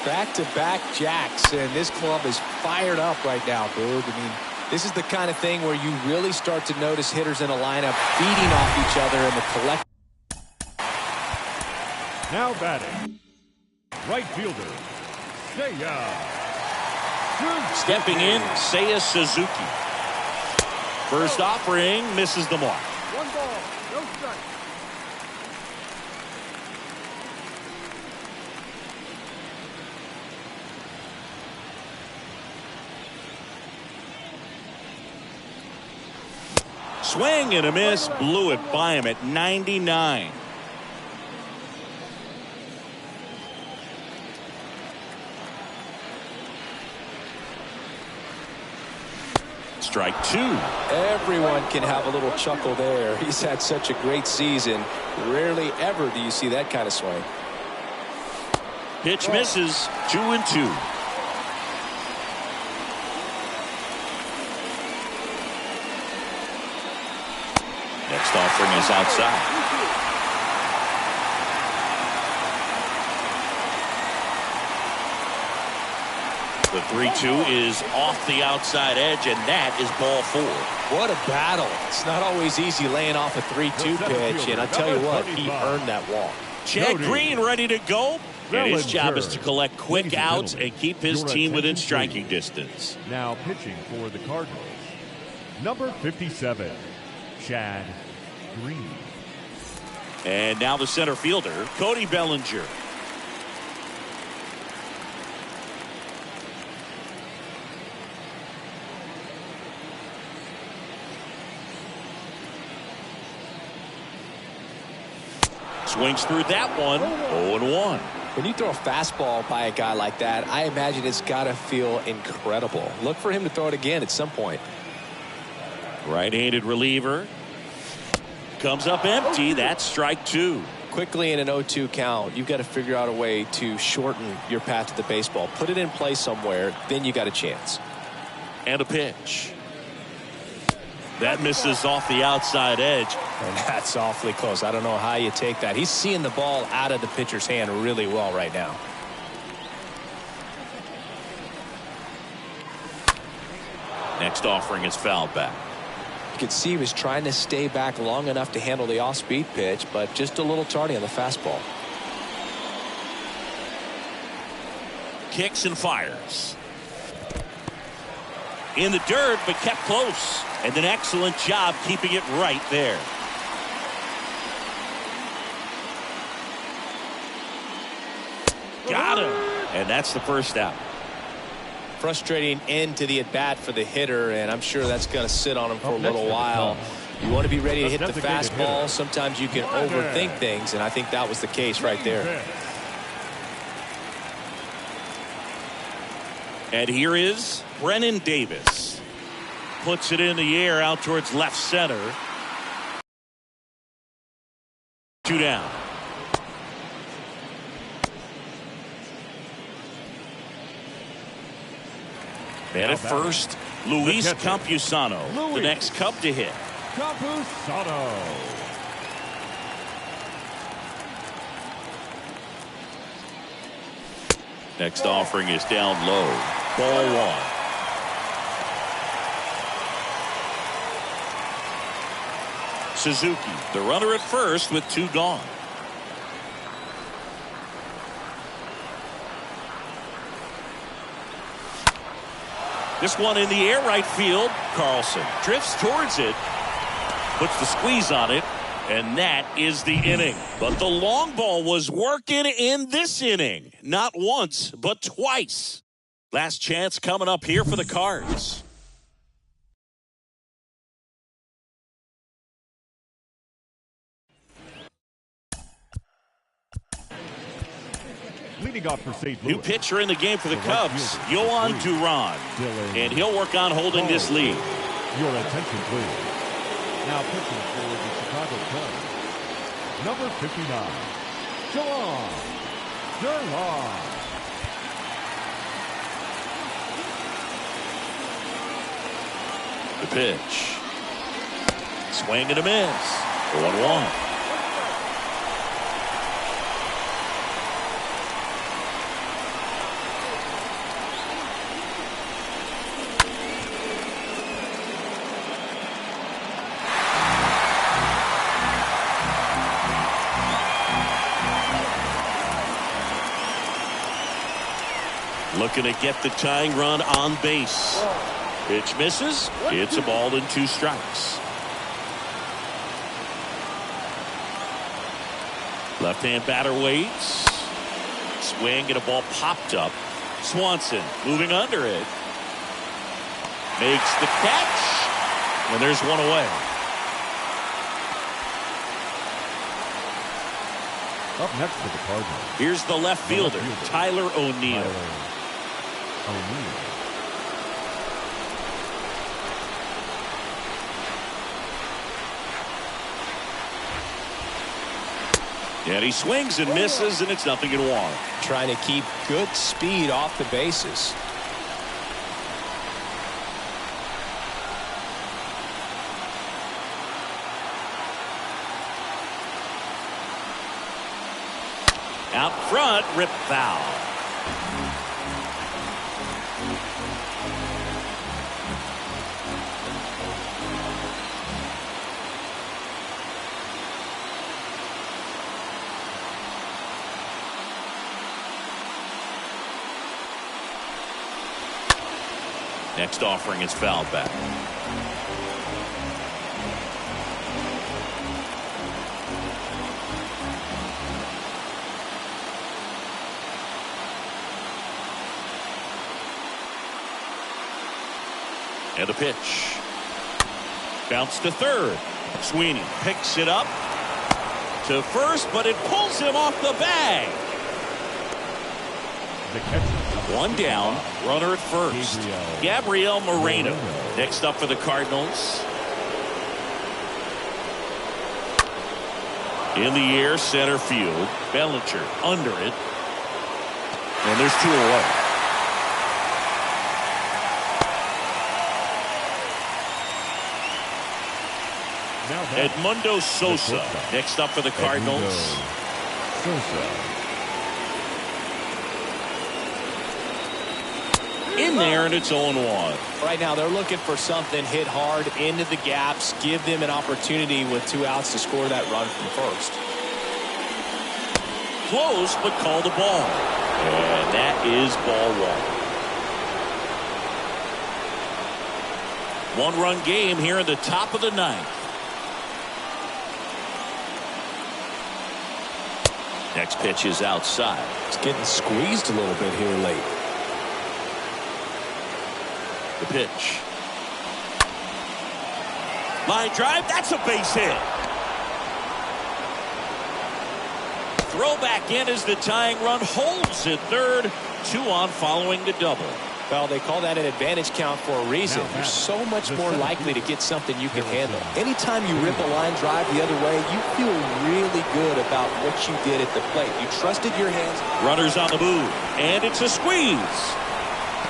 Back-to-back jacks, and this club is fired up right now, Boog. I mean, this is the kind of thing where you really start to notice hitters in a lineup feeding off each other in the collect. Now batting, right fielder, Seiya. Stepping in, Seiya Suzuki. First offering misses the mark. 1 ball, no strike. Swing and a miss, blew it by him at 99. Strike 2. Everyone can have a little chuckle there. He's had such a great season. Rarely ever do you see that kind of swing. Pitch misses, 2-2. Next offering is outside. The 3-2 is off the outside edge, and that is ball 4. What a battle. It's not always easy laying off a 3-2 pitch, and I tell you what, he earned that walk. Chad Green ready to go, and his job is to collect quick outs and keep his team within striking distance. Now pitching for the Cardinals, number 57, Chad Green. And now the center fielder, Cody Bellinger. Swings through that one, 0-1. When you throw a fastball by a guy like that, I imagine it's got to feel incredible. Look for him to throw it again at some point. Right-handed reliever. Comes up empty. That's strike 2. Quickly in an 0-2 count, you've got to figure out a way to shorten your path to the baseball. Put it in play somewhere, then you got a chance. And a pitch. That misses off the outside edge. And that's awfully close. I don't know how you take that. He's seeing the ball out of the pitcher's hand really well right now. Next offering is fouled back. could see he was trying to stay back long enough to handle the off-speed pitch, but just a little tardy on the fastball. Kicks and fires. In the dirt, but kept close. And an excellent job keeping it right there. Got him. And that's the first out. Frustrating end to the at-bat for the hitter, and I'm sure that's going to sit on him for a little while. You want to be ready to hit the fastball. Sometimes you can overthink things, and I think that was the case right there. And here is Brennan Davis. Puts it in the air out towards left center. 2 down. And at first, Luis Campusano, the next Cub to hit. Campusano. Next offering is down low. Ball 1. Suzuki, the runner at first with 2 gone. This one in the air, right field. Carlson drifts towards it, puts the squeeze on it, and that is the inning. But the long ball was working in this inning. Not once, but twice. Last chance coming up here for the Cards. Leading off for St. Louis. New pitcher in the game for the Cubs, Yohan Duran. And he'll work on holding this lead. Your attention, please. Now pitching for the Chicago Cubs, number 59, Yohan Duran. The pitch. Swing and a miss. 1-1. Looking to get the tying run on base. Pitch misses. It's a ball and 2 strikes. Left-hand batter waits. Swing and a ball popped up. Swanson moving under it. Makes the catch. And there's one away. Up next for the Cardinals. Here's the left fielder, Tyler O'Neill. And he swings and misses, and it's 0-1. Trying to keep good speed off the bases. Out front, rip foul. Next offering is fouled back. And the pitch. Bounce to third. Sweeney picks it up to first, but it pulls him off the bag. One down, runner at first. Gabriel Moreno. Next up for the Cardinals. In the air, center field. Bellinger under it. And there's 2 away. Edmundo Sosa. Next up for the Cardinals. in there, and it's 0-1. Right now, they're looking for something hit hard into the gaps, give them an opportunity with 2 outs to score that run from first. Close, but call the ball. And that is ball 1. 1-run game here in the top of the 9th. Next pitch is outside. It's getting squeezed a little bit here late. The pitch. Line drive, that's a base hit. Throw back in as the tying run holds at third. 2 on following the double. Well, they call that an advantage count for a reason. You're so much more likely to get something you can handle. Anytime you rip a line drive the other way, you feel really good about what you did at the plate. You trusted your hands. Runners on the move, and it's a squeeze.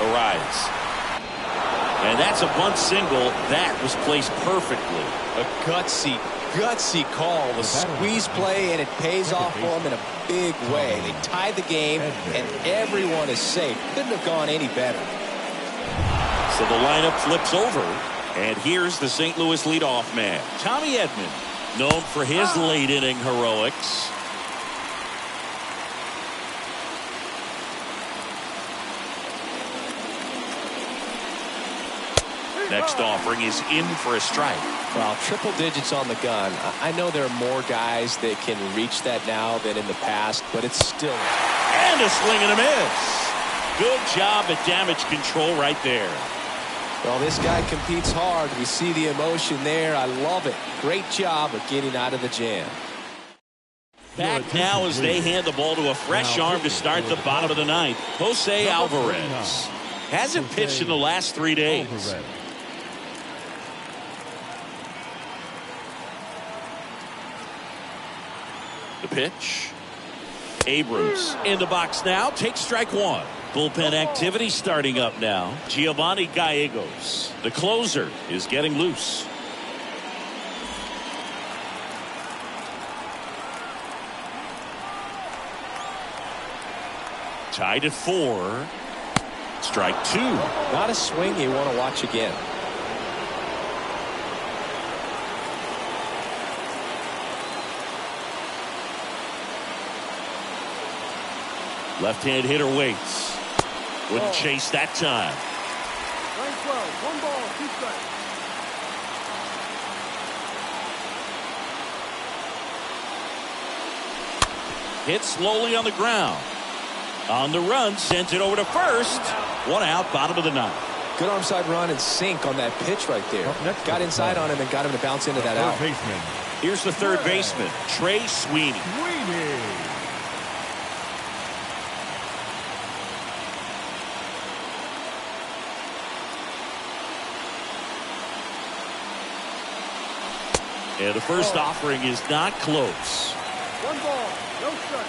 Arrives. And that's a bunt single. That was placed perfectly. A gutsy call. The squeeze play, and it pays off for them in a big way. They tie the game, and everyone is safe. Couldn't have gone any better. So the lineup flips over, and here's the St. Louis leadoff man, Tommy Edman, known for his late inning heroics. Next offering is in for a strike. Well, triple digits on the gun. I know there are more guys that can reach that now than in the past, but it's still. And a swing and a miss. Good job at damage control right there. Well, this guy competes hard. We see the emotion there. I love it. Great job of getting out of the jam. Back now as they hand the ball to a fresh arm to start the bottom of the 9th. Jose Alvarez hasn't pitched in the last 3 days. The pitch. Abrams in the box now. Takes strike 1. Bullpen activity starting up now. Giovanni Gallegos, the closer, is getting loose. Tied at 4. Strike 2. Not a swing you want to watch again. Left-hand hitter waits. Wouldn't chase that time. Line 12, 1 ball, 2 strikes. Hit slowly on the ground. On the run, sends it over to first. 1 out, bottom of the 9th. Good arm side run and sink on that pitch right there. Got inside on him and got him to bounce into that out. Here's the third baseman, Trey Sweeney. And the first offering is not close. 1 ball, no strike.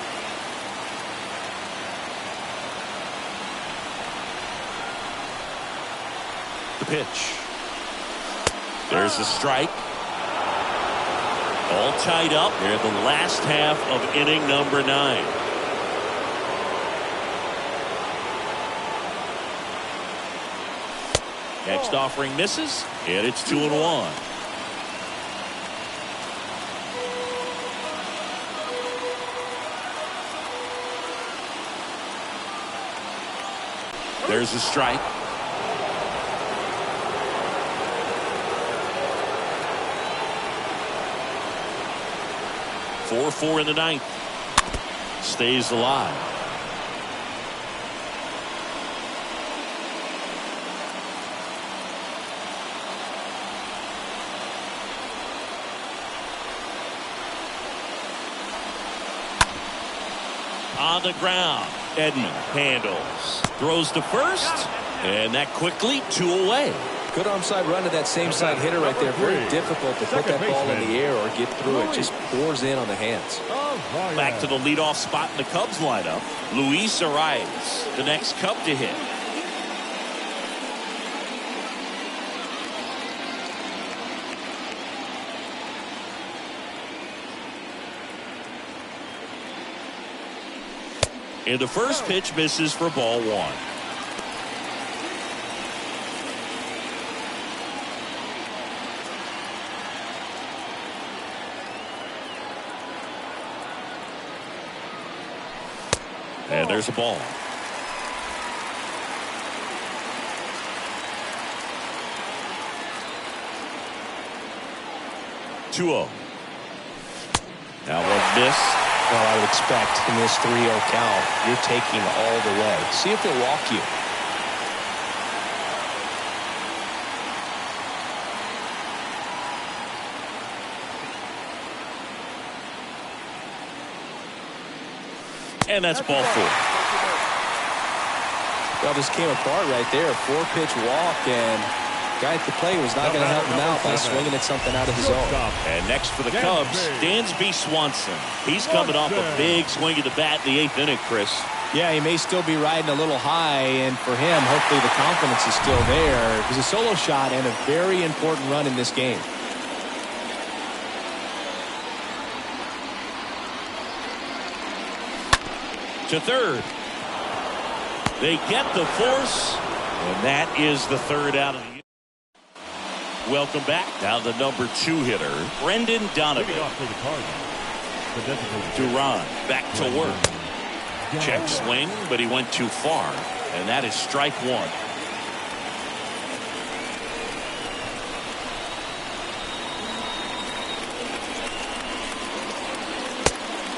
The pitch. There's the strike. All tied up here in the last half of inning number 9. Next offering misses, and it's 2-1. There's a strike. Four in the 9th. Stays alive. On the ground. Edman handles. Throws to first. And that quickly 2 away. Good arm side run to that same side hitter right there. Very difficult to put that ball in the air or get through it. Just pours in on the hands. Back to the leadoff spot in the Cubs lineup. Luis Arias, the next Cub to hit. And the first pitch misses for ball 1. And there's a ball. Two-0. Now one miss. Well, I would expect in this 3-0 count, you're taking all the way. See if they'll walk you. And that's ball four. Well, this came apart right there. 4-pitch walk, and guy at the plate was not going to help him out by swinging at something out of the zone. And next for the Cubs, Dansby Swanson. He's coming off a big swing of the bat in the 8th inning, Chris. Yeah, he may still be riding a little high, and for him, hopefully the confidence is still there. It was a solo shot and a very important run in this game. To third. They get the force, and that is the third out of the inning. Welcome back. Now the number 2 hitter, Brendan Donovan. Leading off for the Cardinals, the designated Duran back to work. Check swing, but he went too far, and that is strike one.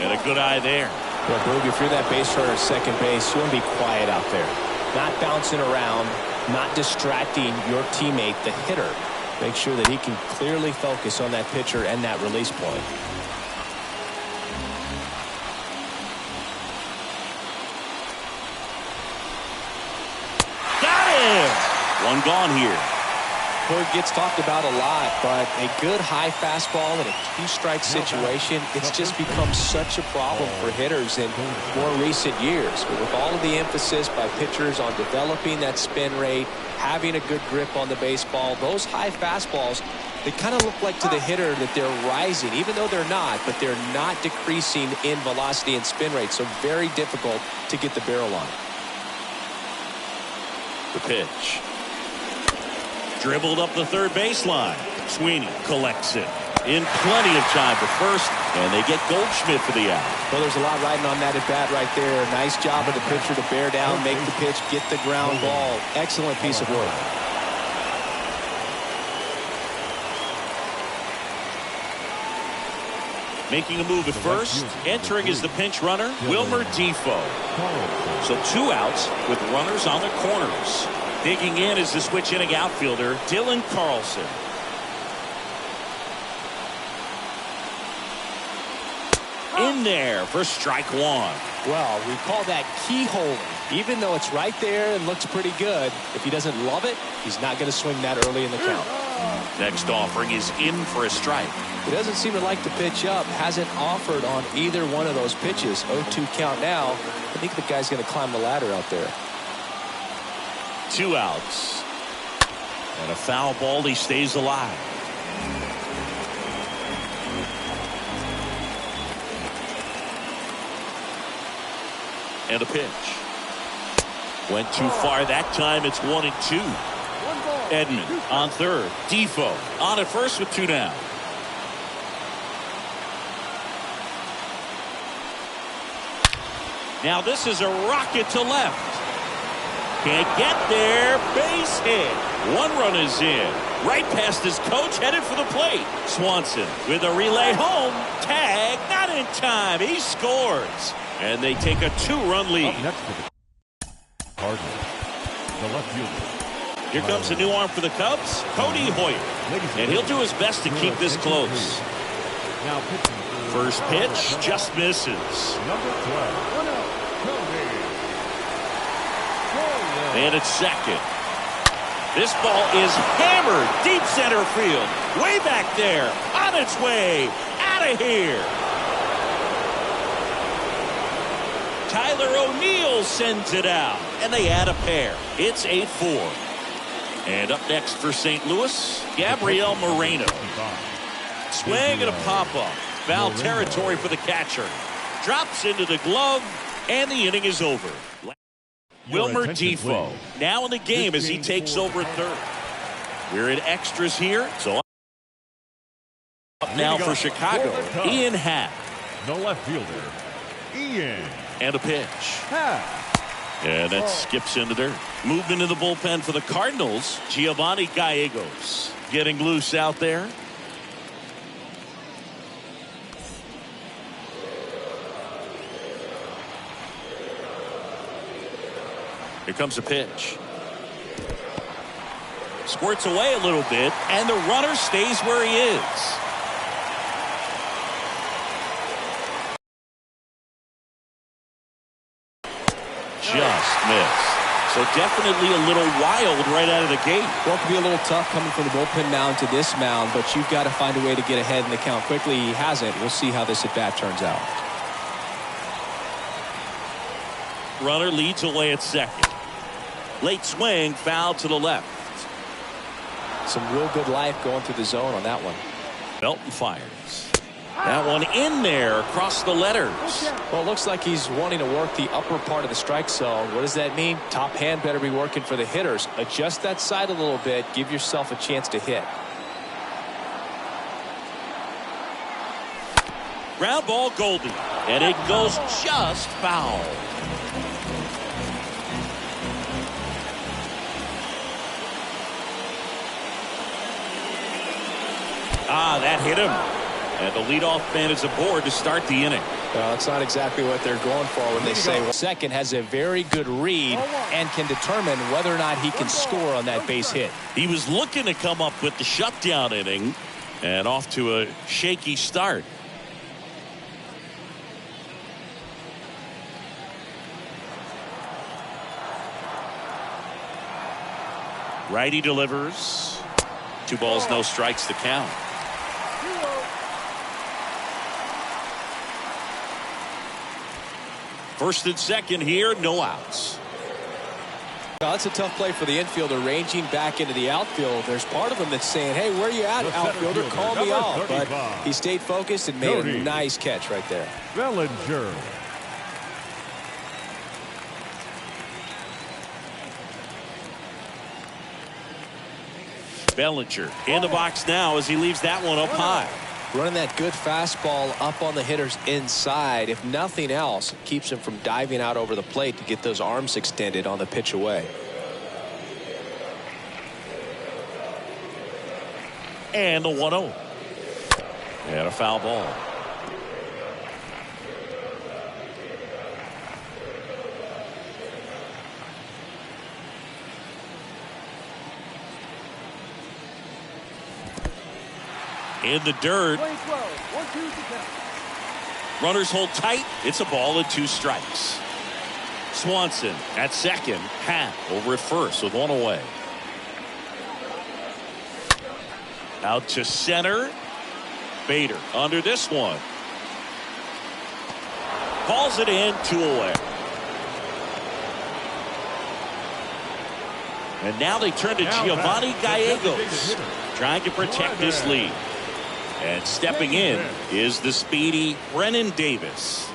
And a good eye there. Well, Boog, if you're that base runner at second base, you want to be quiet out there. Not bouncing around, not distracting your teammate, the hitter. Make sure that he can clearly focus on that pitcher and that release point. Got him! One gone here. Boog gets talked about a lot, but a good high fastball in a 2-strike situation, it's just become such a problem for hitters in more recent years. But with all of the emphasis by pitchers on developing that spin rate, having a good grip on the baseball, those high fastballs, they kind of look like to the hitter that they're rising, even though they're not, but they're not decreasing in velocity and spin rate, so very difficult to get the barrel on. The pitch. Dribbled up the third baseline. Sweeney collects it in plenty of time for first, and they get Goldschmidt for the out. Well, there's a lot riding on that at bat right there. Nice job of the pitcher to bear down, make the pitch, get the ground ball. Excellent piece of work. Making a move at first. Entering is the pinch runner, Wilmer Defoe. So 2 outs with runners on the corners. Digging in is the switch inning outfielder, Dylan Carlson. In there for strike one. Well, we call that keyhole. Even though it's right there and looks pretty good, if he doesn't love it, he's not going to swing that early in the count. Next offering is in for a strike. He doesn't seem to like to pitch up. Hasn't offered on either one of those pitches. 0-2 count now. I think the guy's going to climb the ladder out there. 2 outs. And a foul ball. He stays alive. And a pitch. Went too far that time. It's 1-2. Edman on third. Defoe on at first with 2 down. Now this is a rocket to left. Can't get there. Base hit. 1 run is in. Right past his coach, headed for the plate. Swanson with a relay home. Tag, not in time. He scores. And they take a 2-run lead. Up next to the Cardinals, the left fielder. Here comes a new arm for the Cubs, Cody Hoyer. And he'll do his best to keep this close. Now pitching. First pitch just misses. Number 12. And it's second. This ball is hammered deep center field. Way back there. On its way. Out of here. Tyler O'Neill sends it out. And they add a pair. It's 8-4. And up next for St. Louis, Gabriel Moreno. Swing and a pop-up. Foul territory for the catcher. Drops into the glove, and the inning is over. Wilmer Defoe now in the game as he takes over at third. We're in extras here, so up now for Chicago, Ian Happ. The left fielder, Ian. And a pitch. And that skips into dirt. Movement in the bullpen for the Cardinals. Giovanni Gallegos getting loose out there. Here comes a pitch. Squirts away a little bit, and the runner stays where he is. Just missed. So definitely a little wild right out of the gate. Well, it could be a little tough coming from the bullpen mound to this mound, but you've got to find a way to get ahead in the count quickly. He hasn't. We'll see how this at-bat turns out. Runner leads away at second. Late swing, foul to the left. Some real good life going through the zone on that one. Belton fires. That one in there across the letters. Well, it looks like he's wanting to work the upper part of the strike zone. What does that mean? Top hand better be working for the hitters. Adjust that side a little bit. Give yourself a chance to hit. Ground ball Goldie. And it goes just foul. That hit him. And the leadoff man is aboard to start the inning. Well, it's not exactly what they're going for when they say second has a very good read and can determine whether or not he can score on that base hit. He was looking to come up with the shutdown inning and off to a shaky start. Righty delivers. 2 balls, no strikes to count. First and second here, no outs. Well, that's a tough play for the infielder ranging back into the outfield. There's part of him that's saying, hey, where are you at, outfielder? Call me off. But he stayed focused and made a nice catch right there. Bellinger. Bellinger in the box now as he leaves that one up high. Running that good fastball up on the hitter's inside. If nothing else, it keeps him from diving out over the plate to get those arms extended on the pitch away. And the 1-0. And a foul ball. In the dirt. Runners hold tight. It's a ball and 2 strikes. Swanson at second. Hat over at first with 1 away. Out to center. Bader under this one. Calls it in, 2 away. And now they turn to Giovanni Gallegos, trying to protect this lead. And stepping in is the speedy Brennan Davis.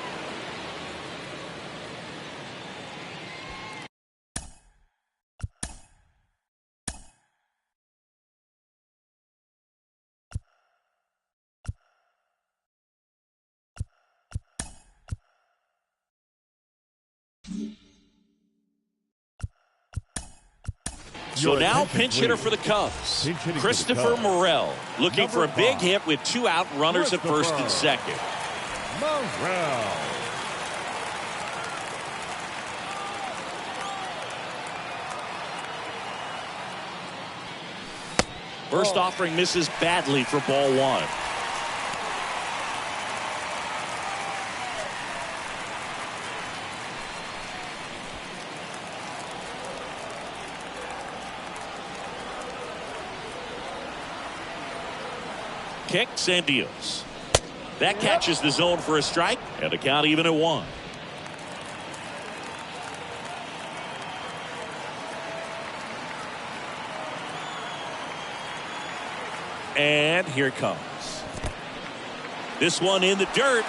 So now pinch hitter for the Cubs, Christopher Morel, looking for a big hit with 2 out, runners at first and second. Morel. First offering misses badly for ball 1. Kicks and deals. That catches the zone for a strike, and a count even at 1. And here it comes. This one in the dirt.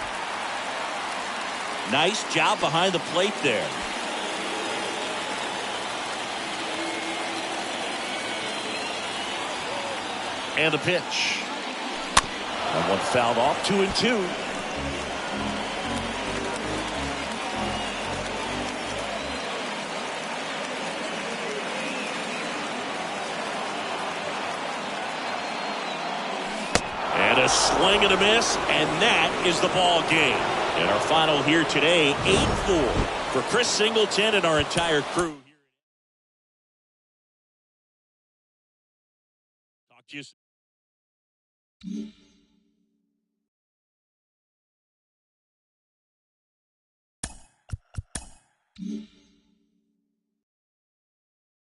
Nice job behind the plate there. And the pitch. That one fouled off, 2-2. And a swing and a miss, and that is the ball game. And our final here today, 8-4 for Chris Singleton and our entire crew. Talk to you soon.